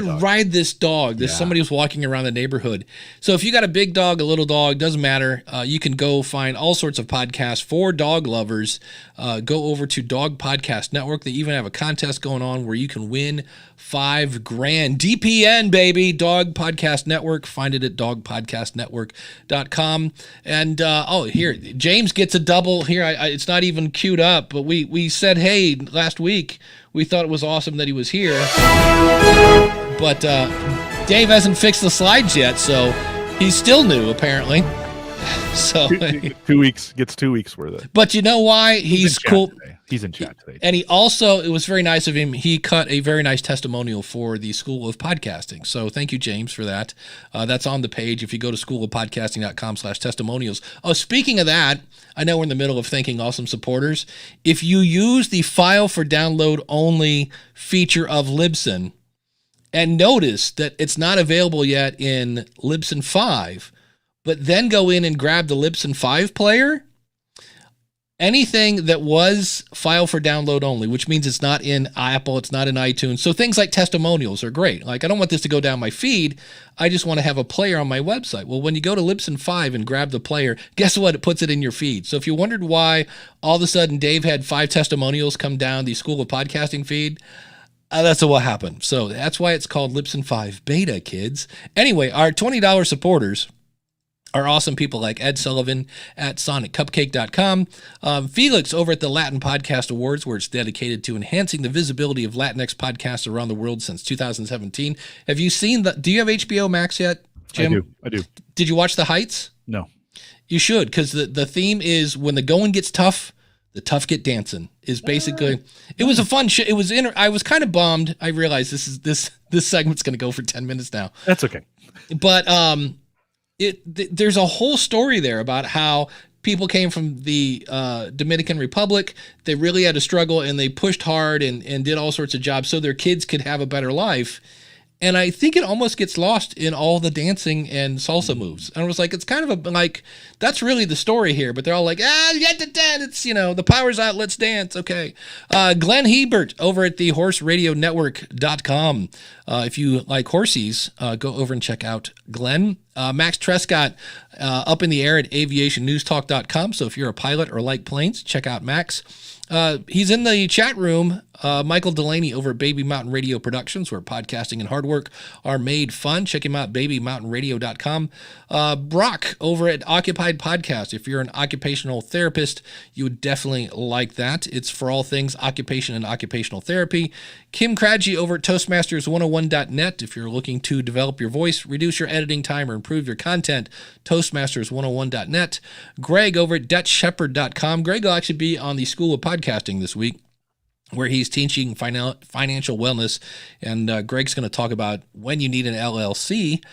dog. ride this dog. Somebody was walking around the neighborhood. So if you got a big dog, a little dog, doesn't matter. You can go find all sorts of podcasts for dog lovers. Go over to Dog Podcast Network. They even have a contest going on where you can win $5,000 DPN, baby. Dog Podcast Network. Find it at dogpodcastnetwork.com. And here, James gets a double here. It's not even queued up, but we said, hey, last week we thought it was awesome that he was here. But Dave hasn't fixed the slides yet, so he's still new, apparently. So 2 weeks gets 2 weeks worth of. But you know why? He's cool. Today. He's in chat today. And he also, it was very nice of him. He cut a very nice testimonial for the School of Podcasting. So thank you, James, for that. That's on the page if you go to schoolofpodcasting.com/testimonials. Oh, speaking of that, I know we're in the middle of thanking awesome supporters. If you use the file for download only feature of Libsyn and notice that it's not available yet in Libsyn 5, but then go in and grab the Libsyn 5 player, anything that was file for download only, which means it's not in Apple, it's not in iTunes. So things like testimonials are great. Like, I don't want this to go down my feed. I just want to have a player on my website. Well, when you go to Libsyn 5 and grab the player, guess what? It puts it in your feed. So if you wondered why all of a sudden Dave had 5 testimonials come down the School of Podcasting feed, that's what happened. So that's why it's called Libsyn 5 Beta, kids. Anyway, our $20 supporters are awesome people like Ed Sullivan at SonicCupcake.com, Felix over at the Latin Podcast Awards, where it's dedicated to enhancing the visibility of Latinx podcasts around the world since 2017. Have you seen do you have HBO Max yet, Jim? I do. Did you watch The Heights? No. You should, because the theme is when the going gets tough, the tough get dancing. Is basically, it was a fun show. It was I was kind of bummed. I realized this segment's going to go for 10 minutes now. That's okay. But there's a whole story there about how people came from the Dominican Republic. They really had to struggle, and they pushed hard and did all sorts of jobs so their kids could have a better life. And I think it almost gets lost in all the dancing and salsa moves. And I was like, it's kind of that's really the story here. But they're all like, it's, the power's out, let's dance. Okay. Glenn Hebert over at the horseradionetwork.com. If you like horsies, go over and check out Glenn. Max Trescott up in the air at aviationnewstalk.com. So if you're a pilot or like planes, check out Max. He's in the chat room. Michael Delaney over at Baby Mountain Radio Productions, where podcasting and hard work are made fun. Check him out, babymountainradio.com. Brock over at Occupied Podcast. If you're an occupational therapist, you would definitely like that. It's for all things occupation and occupational therapy. Kim Craggy over at Toastmasters101.net. If you're looking to develop your voice, reduce your editing time, or improve your content, Toastmasters101.net. Greg over at DutchShepherd.com. Greg will actually be on the School of Podcasting this week, where he's teaching financial wellness, and Greg's going to talk about when you need an LLC.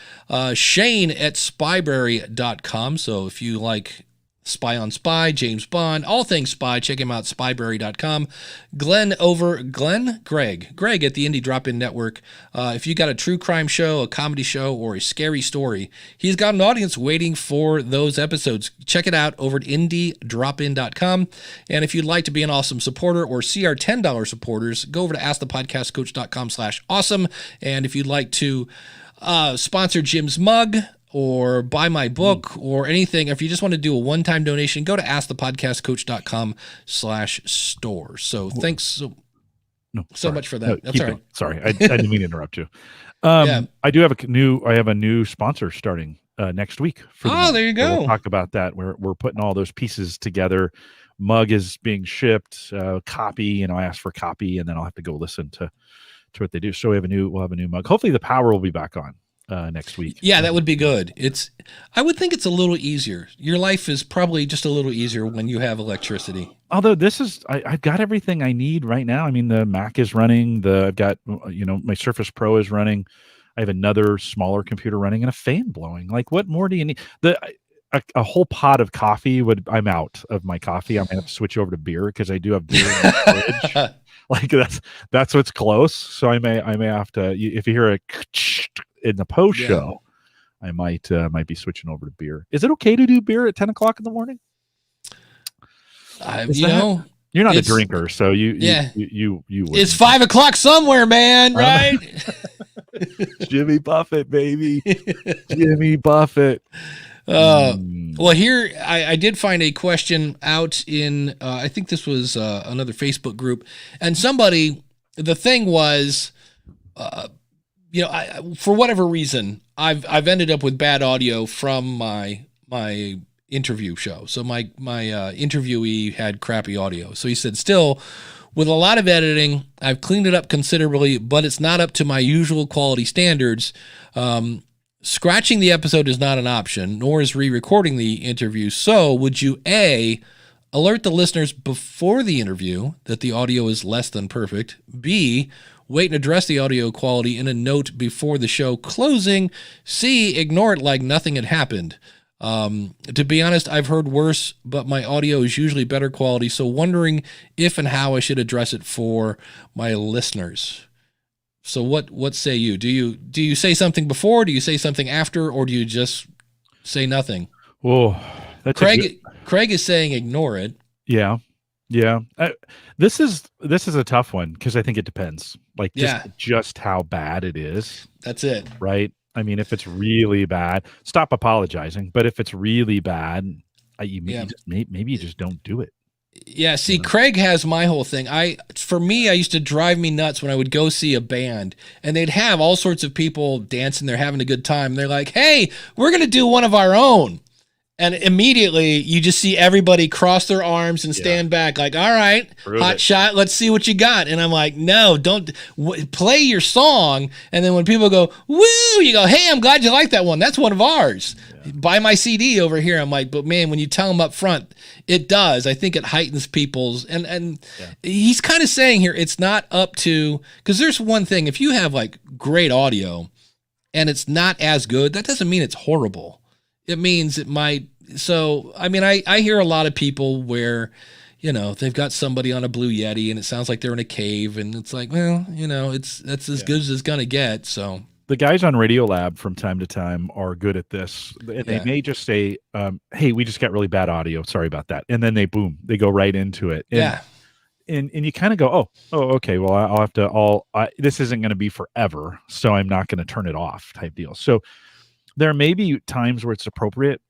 Shane at spyberry.com. So if you like Spy on Spy, James Bond, all things spy, check him out, spyberry.com. Greg at the Indie Drop-In Network. If you got a true crime show, a comedy show, or a scary story, he's got an audience waiting for those episodes. Check it out over at indiedropin.com. And if you'd like to be an awesome supporter or see our $10 supporters, go over to askthepodcastcoach.com/awesome. And if you'd like to sponsor Jim's mug, or buy my book, or anything, if you just want to do a one-time donation, go to askthepodcastcoach.com/store. So thanks so much for that. No, that's all right. Sorry, I didn't mean to interrupt you. I do have a new sponsor starting next week. There you go. So we'll talk about that. We're putting all those pieces together. Mug is being shipped. Copy, I asked for copy, and then I'll have to go listen to what they do. So we'll have a new mug. Hopefully, the power will be back on next week. Yeah, that would be good. I would think it's a little easier. Your life is probably just a little easier when you have electricity. Although I've got everything I need right now. I mean, the Mac is running. I've got, my Surface Pro is running. I have another smaller computer running and a fan blowing. Like, what more do you need? A whole pot of coffee I'm out of my coffee. I'm gonna have to switch over to beer because I do have beer in the fridge. Like that's what's close. So I may have to. If you hear a in the post show, I might be switching over to beer. Is it okay to do beer at 10 o'clock in the morning? You know, you're not a it's- drinker, so you Yeah. you it's 5 o'clock somewhere, man. Right? Jimmy Buffett, baby. Jimmy Buffett. Well, here I did find a question out in I think this was another Facebook group, and somebody. The thing was, you know, for whatever reason, I've ended up with bad audio from my interview show. So my interviewee had crappy audio. So he said, still, with a lot of editing, I've cleaned it up considerably, but it's not up to my usual quality standards. Scratching the episode is not an option, nor is re-recording the interview. So would you A, alert the listeners before the interview that the audio is less than perfect, B, wait and address the audio quality in a note before the show closing, C, ignore it like nothing had happened? To be honest, I've heard worse, but my audio is usually better quality, so wondering if and how I should address it for my listeners. So what say you? Do you say something before? Do you say something after? Or do you just say nothing? Whoa, that's Craig is saying ignore it. Yeah. This is a tough one because I think it depends. Like just how bad it is. That's it. Right. I mean, if it's really bad, stop apologizing. But if it's really bad, maybe you just don't do it. Yeah, see, Craig has my whole thing. For me, I used to drive me nuts when I would go see a band, and they'd have all sorts of people dancing. They're having a good time. They're like, hey, we're going to do one of our own. And immediately you just see everybody cross their arms and stand back like, all right, hot shot, let's see what you got. And I'm like, no, don't play your song. And then when people go, woo, you go, hey, I'm glad you like that one. That's one of ours. Yeah. Buy my CD over here. I'm like, but man, when you tell them up front, it does. I think it heightens people's, and he's kind of saying here, it's not up to, because there's one thing, if you have like great audio and it's not as good, that doesn't mean it's horrible. It means it might. So, I mean, I hear a lot of people where, you know, they've got somebody on a Blue Yeti and it sounds like they're in a cave, and it's like, well, you know, that's as good as it's going to get. So the guys on Radiolab from time to time are good at this. They may just say, hey, we just got really bad audio. Sorry about that. And then they go right into it. And, and you kind of go, oh, okay. Well, I'll have to this isn't going to be forever, so I'm not going to turn it off type deal. So there may be times where it's appropriate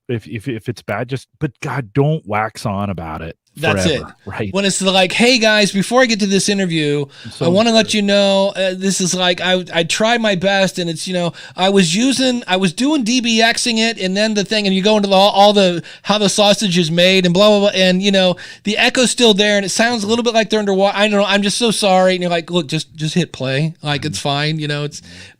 if it's bad, but God, don't wax on about it. That's forever, it. Right. When it's like, hey guys, before I get to this interview, I want to let you know, this is like, I tried my best, and it's, you know, I was doing DBXing it, and then the thing, and you go into how the sausage is made and blah, blah, blah. And you know, the echo's still there and it sounds a little bit like they're underwater. I don't know. I'm just so sorry. And you're like, look, just hit play. Like, it's fine. You know,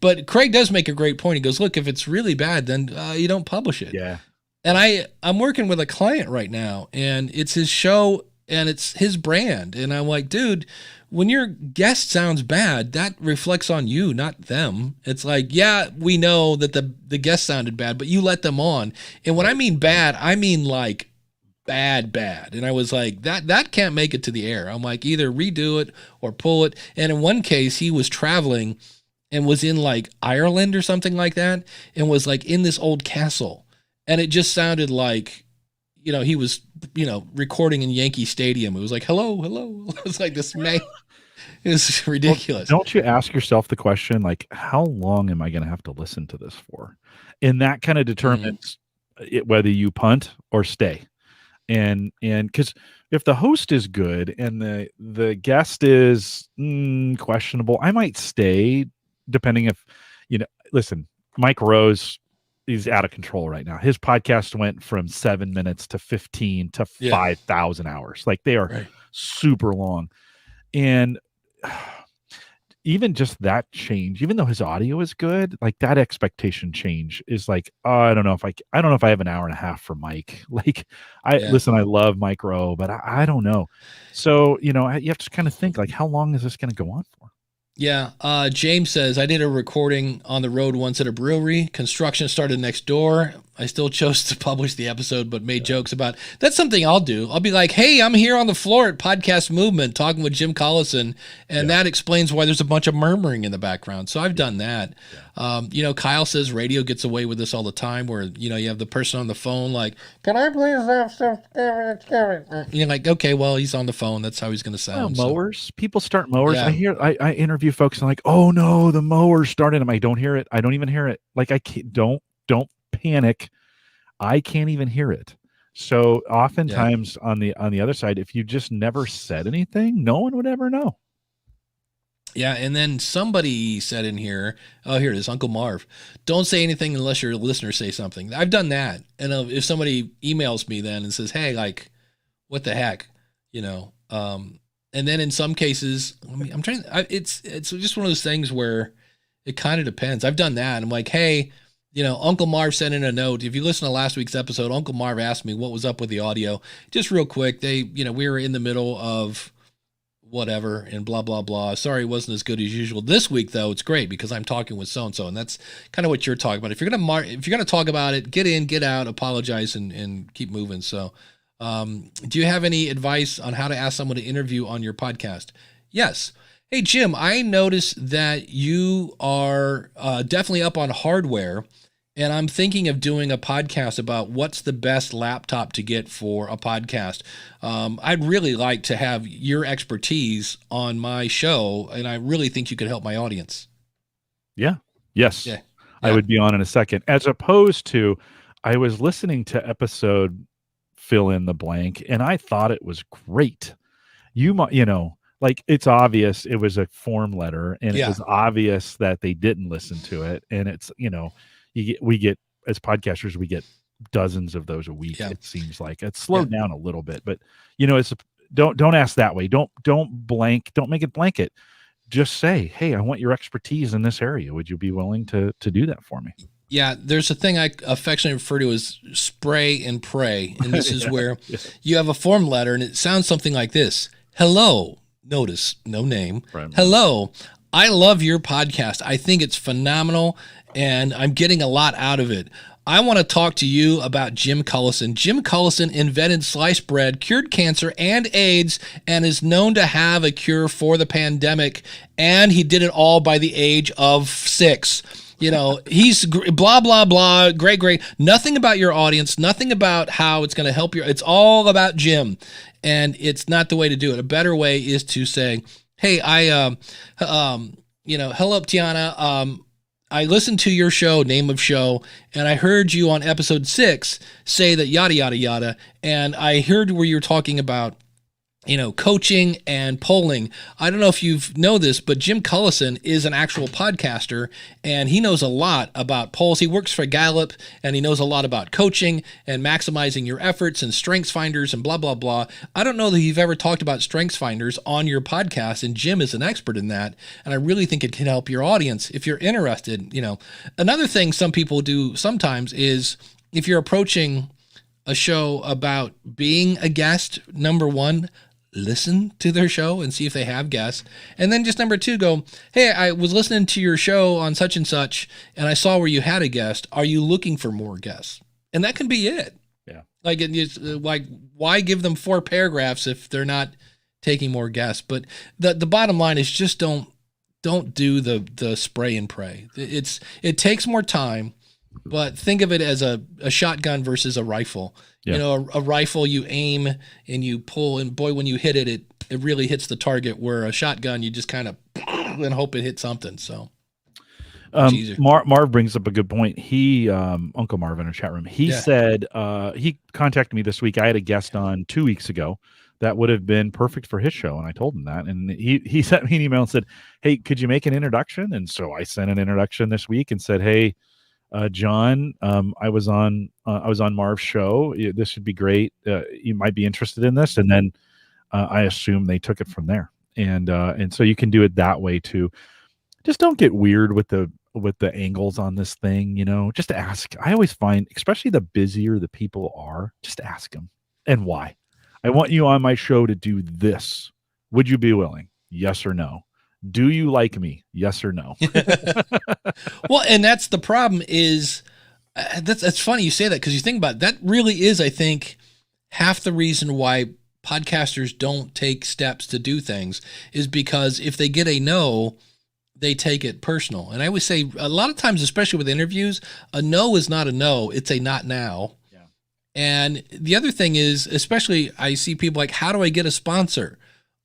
but Craig does make a great point. He goes, look, if it's really bad, then you don't publish it. Yeah. And I'm working with a client right now, and it's his show and it's his brand. And I'm like, dude, when your guest sounds bad, that reflects on you, not them. It's like, yeah, we know that the guest sounded bad, but you let them on. And when I mean bad, I mean like bad. And I was like, that can't make it to the air. I'm like, either redo it or pull it. And in one case, he was traveling and was in like Ireland or something like that, and was like in this old castle. And it just sounded like, you know, he was, you know, recording in Yankee Stadium. It was like, hello. It was like this man. It was ridiculous. Well, don't you ask yourself the question, like, how long am I going to have to listen to this for? And that kind of determines whether you punt or stay. And because if the host is good and the guest is questionable, I might stay, depending if, you know, listen, Mike Rose, he's out of control right now. His podcast went from 7 minutes to 15 to 5,000 hours. Like, they are super long. And even just that change, even though his audio is good, like that expectation change is like, I don't know if I have an hour and a half for Mike. Like, listen, I love Mike Rowe, but I don't know. So, you know, you have to kind of think, like, how long is this going to go on for? Yeah. James says, I did a recording on the road once at a brewery. Construction started next door. I still chose to publish the episode, but made jokes about that's something I'll do. I'll be like, hey, I'm here on the floor at Podcast Movement talking with Jim Collison, and that explains why there's a bunch of murmuring in the background. So I've done that. Kyle says radio gets away with this all the time where, you have the person on the phone like, can I please have some? You're like, okay, well, he's on the phone. That's how he's going to sound. Mowers. People start mowers. Yeah. I interview folks and like, oh no, the mower started. I don't hear it. I don't even hear it. Like I can't, don't panic. I can't even hear it. So oftentimes on the other side, if you just never said anything, no one would ever know. Yeah, and then somebody said in here, oh, here it is, Uncle Marv, don't say anything unless your listeners say something. I've done that. And if somebody emails me then and says, hey, like, what the heck, and then in some cases, it's just one of those things where it kind of depends. I've done that. I'm like, hey, Uncle Marv sent in a note. If you listen to last week's episode, Uncle Marv asked me what was up with the audio. Just real quick, we were in the middle of whatever and blah, blah, blah. Sorry, it wasn't as good as usual. This week, though, it's great because I'm talking with so-and-so, and that's kind of what you're talking about. If you're going to talk about it, get in, get out, apologize, and keep moving. So do you have any advice on how to ask someone to interview on your podcast? Yes. Hey, Jim, I noticed that you are definitely up on hardware, and I'm thinking of doing a podcast about what's the best laptop to get for a podcast. I'd really like to have your expertise on my show, and I really think you could help my audience. Yeah. Yes. Yeah. I would be on in a second. As opposed to, I was listening to episode fill in the blank, and I thought it was great. Like it's obvious it was a form letter, and it was obvious that they didn't listen to it. And it's, we get as podcasters, we get dozens of those a week. It seems like it's slowed down a little bit, but it's don't ask that way. Don't make it blanket. Just say, hey, I want your expertise in this area. Would you be willing to do that for me? Yeah, there's a thing I affectionately refer to as spray and pray. And this is where you have a form letter and it sounds something like this. Hello. Notice, no name. Right. Hello. I love your podcast. I think it's phenomenal and I'm getting a lot out of it. I want to talk to you about Jim Collison. Jim Collison invented sliced bread, cured cancer and AIDS, and is known to have a cure for the pandemic. And he did it all by the age of 6. He's blah, blah, blah. Great. Nothing about your audience, nothing about how it's going to help it's all about Jim. And it's not the way to do it. A better way is to say, hey, hello, Tiana. I listened to your show, name of show, and I heard you on episode 6 say that yada, yada, yada. And I heard where you're talking about, coaching and polling. I don't know if you know this, but Jim Collison is an actual podcaster, and he knows a lot about polls. He works for Gallup, and he knows a lot about coaching and maximizing your efforts and strengths finders and blah, blah, blah. I don't know that you've ever talked about strengths finders on your podcast, and Jim is an expert in that, and I really think it can help your audience if you're interested. Another thing some people do sometimes is if you're approaching a show about being a guest, number one, listen to their show and see if they have guests. And then just number 2, go, hey, I was listening to your show on such and such, and I saw where you had a guest. Are you looking for more guests? And that can be it. Yeah. Like why give them 4 paragraphs if they're not taking more guests? But the bottom line is just don't do the spray and pray. It takes more time, but think of it as a shotgun versus a rifle. Yeah. A rifle, you aim and you pull, and boy, when you hit it, it really hits the target, where a shotgun, you just kind of and hope it hits something. So Marv brings up a good point. He, Uncle Marv in our chat room, he said, he contacted me this week. I had a guest on 2 weeks ago that would have been perfect for his show. And I told him that, and he sent me an email and said, hey, could you make an introduction? And so I sent an introduction this week and said, hey, John, I was on Marv's show. This would be great. You might be interested in this. And then I assume they took it from there. And so you can do it that way too. Just don't get weird with the angles on this thing. Just ask. I always find, especially the busier the people are, just ask them. And why? I want you on my show to do this. Would you be willing? Yes or no? Do you like me? Yes or no? Well, and that's the problem is, That's funny you say that, because you think about it, that really is, I think, half the reason why podcasters don't take steps to do things is because if they get a no, they take it personal. And I always say a lot of times, especially with interviews, a no is not a no, it's a not now. Yeah. And the other thing is, especially I see people like, how do I get a sponsor?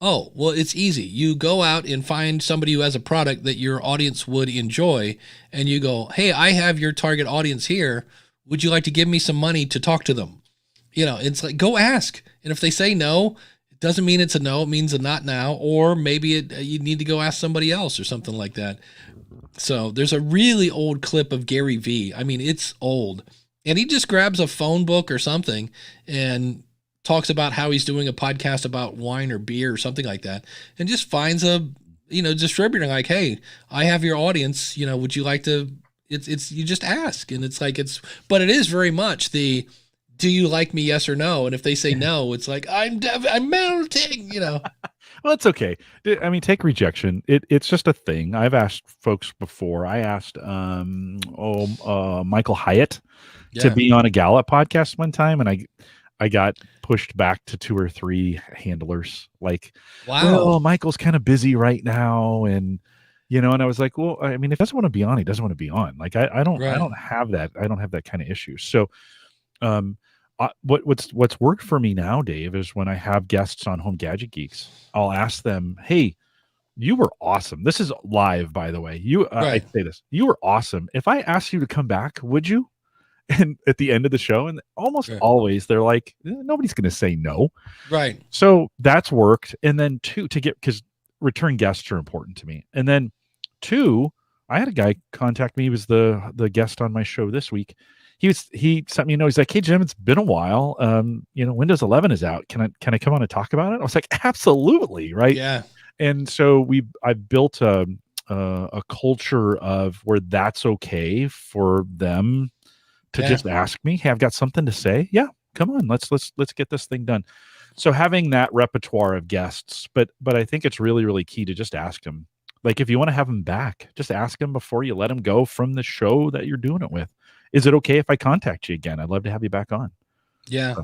Oh, well, it's easy. You go out and find somebody who has a product that your audience would enjoy, and you go, hey, I have your target audience here. Would you like to give me some money to talk to them? You know, it's like, go ask. And if they say no, it doesn't mean it's a no. It means a not now. Or maybe you need to go ask somebody else or something like that. So there's a really old clip of Gary Vee. I mean, it's old. And he just grabs a phone book or something and talks about how he's doing a podcast about wine or beer or something like that, and just finds a, distributor like, hey, I have your audience, would you like to, it's, you just ask. And it's like, but it is very much the, do you like me? Yes or no? And if they say no, it's like, I'm melting, Well, it's okay. I mean, take rejection. It's just a thing. I've asked folks before. I asked, Michael Hyatt to be on a Gallup podcast one time. And I got pushed back to 2 or 3 handlers. Like, wow, well, Michael's kind of busy right now. And, and I was like, well, I mean, if he doesn't want to be on, he doesn't want to be on. Like, I don't have that. I don't have that kind of issue. So, what's worked for me now, Dave, is when I have guests on Home Gadget Geeks, I'll ask them, hey, you were awesome. This is live, by the way. I say this, you were awesome. If I asked you to come back, would you? And at the end of the show, and almost always they're like, nobody's going to say no. Right. So that's worked. And then 2, because return guests are important to me. And then 2, I had a guy contact me. He was the guest on my show this week. He sent me a note. He's like, hey, Jim, it's been a while. Windows 11 is out. Can I come on and talk about it? I was like, absolutely. Right. Yeah. And so I've built a culture of where that's okay for them to just ask me, hey, I've got something to say. Yeah, come on, let's get this thing done. So having that repertoire of guests, but I think it's really, really key to just ask them. Like, if you want to have them back, just ask them before you let them go from the show that you're doing it with. Is it okay if I contact you again? I'd love to have you back on. Yeah.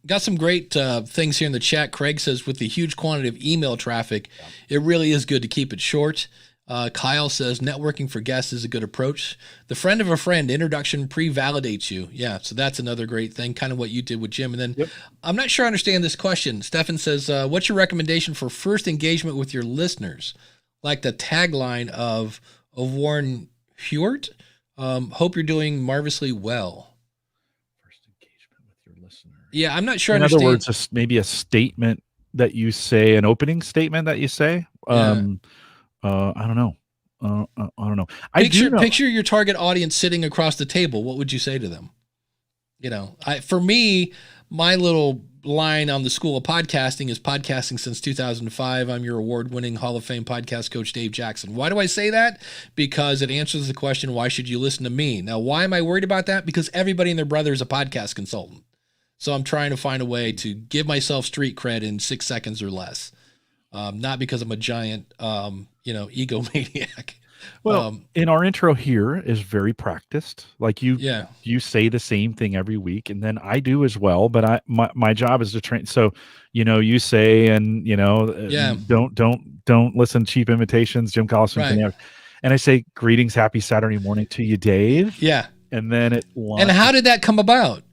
Got some great things here in the chat. Craig says, with the huge quantity of email traffic, it really is good to keep it short. Kyle says, networking for guests is a good approach. The friend of a friend introduction pre-validates you. Yeah, so that's another great thing, kind of what you did with Jim. And then I'm not sure I understand this question. Stefan says, what's your recommendation for first engagement with your listeners? Like the tagline of Warren Hewart, hope you're doing marvelously well. First engagement with your listener. Yeah, I'm not sure. In other words, maybe a statement that you say, an opening statement that you say. I don't know. I don't know. Picture your target audience sitting across the table. What would you say to them? For me, my little line on the School of Podcasting is podcasting since 2005. I'm your award-winning Hall of Fame podcast coach, Dave Jackson. Why do I say that? Because it answers the question, why should you listen to me? Now, why am I worried about that? Because everybody and their brother is a podcast consultant. So I'm trying to find a way to give myself street cred in 6 seconds or less. Not because I'm a giant, egomaniac. Well, in our intro here is very practiced. Like you say the same thing every week, and then I do as well. But my job is to train. So, you say, and don't listen to cheap imitations. Jim Collison, and I say, greetings, happy Saturday morning to you, Dave. Yeah, and then it. And how did that come about?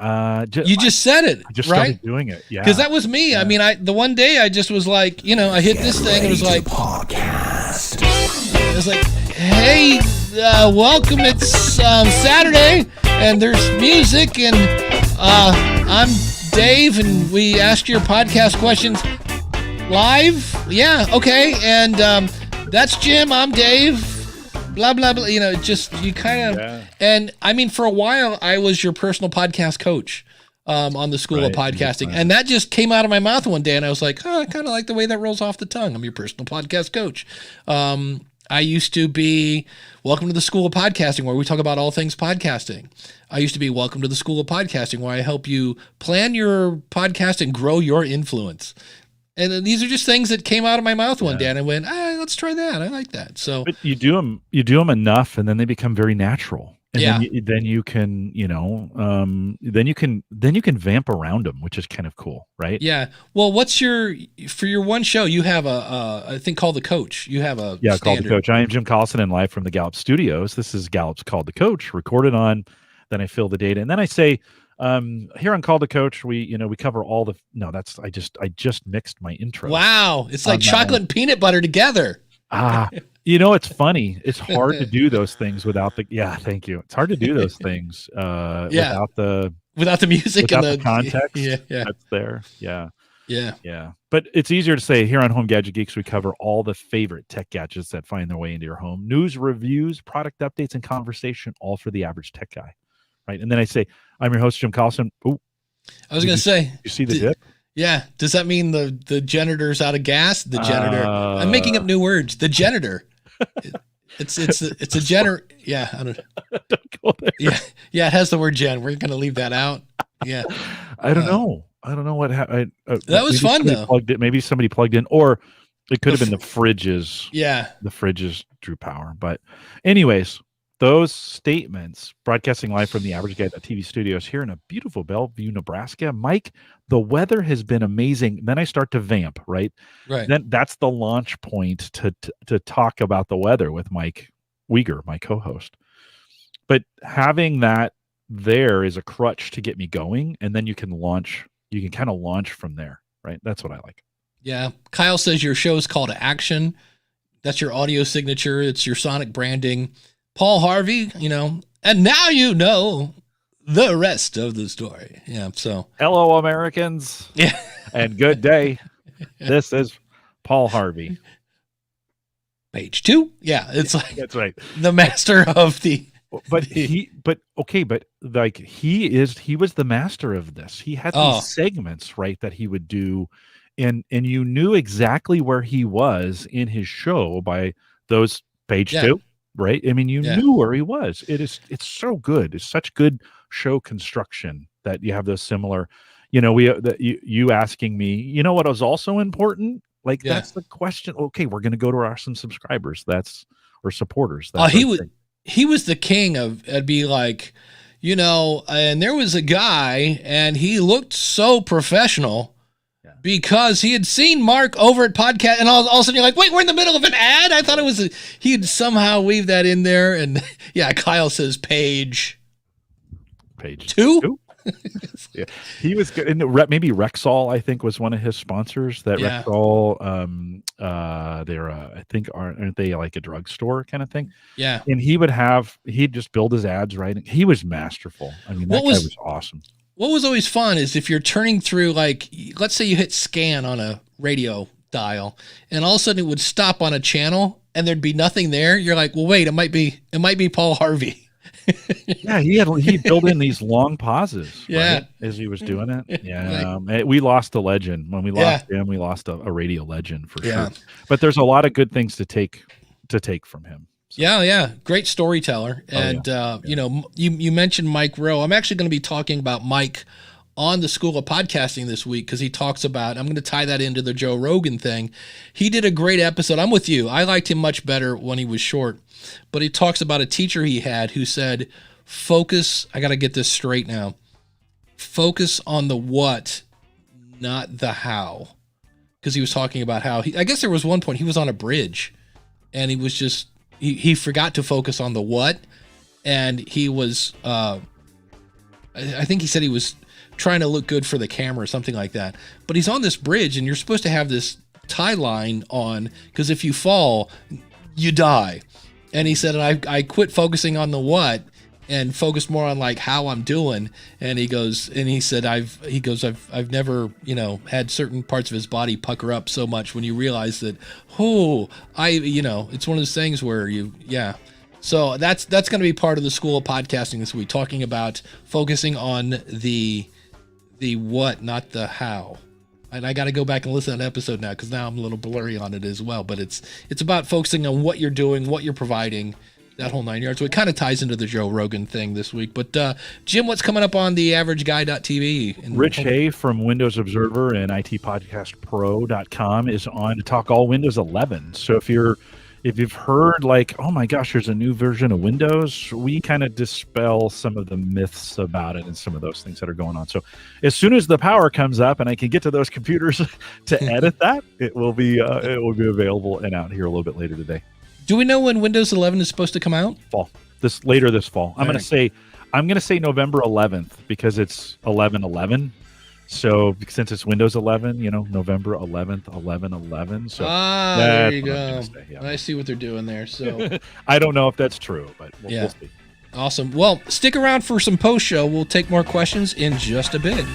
You just said it. I just right? started doing it. Yeah, because that was me. Yeah. I mean, the one day I just was like, I hit this thing. It was like podcast. It was like, hey, welcome. It's Saturday, and there's music, and I'm Dave, and we ask your podcast questions live. Yeah, okay, and that's Jim. I'm Dave. Blah blah blah. Just you kind of. And I mean, for a while, I was your personal podcast coach on the School of Podcasting, and that just came out of my mouth one day, and I was like, I kind of like the way that rolls off the tongue. I'm your personal podcast coach. I used to be Welcome to the School of Podcasting, where we talk about all things podcasting. I used to be Welcome to the School of Podcasting, where I help you plan your podcast and grow your influence. And these are just things that came out of my mouth one day, and I went, let's try that. I like that. So, but you do them enough, and then they become very natural. And Yeah. then you can, then you can vamp around them, which is kind of cool, right? Yeah. Well, for your one show, you have a thing called The Coach. You have a Yeah, Called the standard. Coach. I am Jim Collison and live from the Gallup Studios. This is Gallup's Called the Coach, recorded on. Then I fill the data, and then I say, here on Called the Coach, we cover all the. No, that's I just mixed my intro. Wow, it's like chocolate and peanut butter together. It's funny. It's hard to do those things without the. Yeah, thank you. It's hard to do those things without the music without and the context. Yeah. That's there. Yeah. Yeah. Yeah. But it's easier to say here on Home Gadget Geeks, we cover all the favorite tech gadgets that find their way into your home. News, reviews, product updates, and conversation, all for the average tech guy. Right. And then I say, I'm your host, Jim Collison. Ooh. I was going to say. You see the dip? Yeah. Does that mean the janitor's out of gas? The janitor. I'm making up new words. The janitor. It's a janitor. Yeah. I don't know. Don't go there. Yeah. Yeah. It has the word gen. We're going to leave that out. Yeah. I don't know. I don't know what happened. That was fun though. Maybe somebody plugged in, or it could have been the fridges. Yeah. The fridges drew power. But anyways, those statements, broadcasting live from the Average Guy.tv studios here in a beautiful Bellevue, Nebraska. Mike, the weather has been amazing. Then I start to vamp, right? Right. Then that's the launch point to talk about the weather with Mike Uyghur, my co-host. But having that there is a crutch to get me going, and then you can kind of launch from there, right? That's what I like. Yeah. Kyle says your show is called to action. That's your audio signature. It's your sonic branding. Paul Harvey, and now you know the rest of the story. Yeah. So hello, Americans. Yeah. And good day. This is Paul Harvey. Page 2. Yeah. It's like that's right. The master of the. But he was the master of this. He had these segments, right, that he would do, and you knew exactly where he was in his show by those page 2, right? I mean, you knew where he was. It's so good. It's such good show construction that you have those similar, you asking me, what was also important? Like that's the question. Okay, we're going to go to some subscribers. Or supporters. He was the king of, it'd be like, and there was a guy and he looked so professional because he had seen Mark over at podcast, and all of a sudden you're like, wait, we're in the middle of an ad? I thought it was, he'd somehow weave that in there. And yeah, Kyle says page 2. Yeah, he was good. And maybe Rexall, I think, was one of his sponsors. That Rexall, they're I think aren't they like a drugstore kind of thing? Yeah. And he'd just build his ads, right? He was masterful. I mean, that guy was awesome. What was always fun is if you're turning through, like, let's say you hit scan on a radio dial, and all of a sudden it would stop on a channel, and there'd be nothing there. You're like, well, wait, it might be Paul Harvey. Yeah, he built in these long pauses, right, as he was doing it. Yeah, we lost a legend. When we lost him, we lost a radio legend for sure. But there's a lot of good things to take from him. So. Yeah, great storyteller. And you mentioned Mike Rowe. I'm actually going to be talking about Mike on the School of Podcasting this week because he talks about. I'm going to tie that into the Joe Rogan thing. He did a great episode. I'm with you. I liked him much better when he was short. But he talks about a teacher he had who said, focus, I got to get this straight now, focus on the what, not the how. Because he was talking about how, I guess there was one point he was on a bridge and he was just, he forgot to focus on the what. And he was, I think he said he was trying to look good for the camera or something like that. But he's on this bridge and you're supposed to have this tie line on because if you fall, you die. And he said, I quit focusing on the what and focused more on like how I'm doing. And he said, I've never, had certain parts of his body pucker up so much when you realize that, it's one of those things where So that's going to be part of the School of Podcasting this week, talking about focusing on the what, not the how. And I got to go back and listen to that episode now because now I'm a little blurry on it as well. But it's about focusing on what you're doing, what you're providing, that whole 9 yards. So it kind of ties into the Joe Rogan thing this week. But Jim, what's coming up on the AverageGuy.tv? Rich Hay from Windows Observer and ITPodcastPro.com is on to talk all Windows 11. So if you're if you've heard like, oh my gosh, there's a new version of Windows, we kind of dispel some of the myths about it and some of those things that are going on. So as soon as the power comes up and I can get to those computers to edit that, it will be available and out here a little bit later today. Do we know when Windows 11 is supposed to come out? Fall. Later this fall. I'm All going to say November 11th because it's 11/11. So since it's Windows 11, November 11th, 11/11. So there you that's what I'm go. gonna say, yeah. I see what they're doing there. So I don't know if that's true, but Yeah. we'll see. awesome. Well, stick around for some post show. We'll take more questions in just a bit.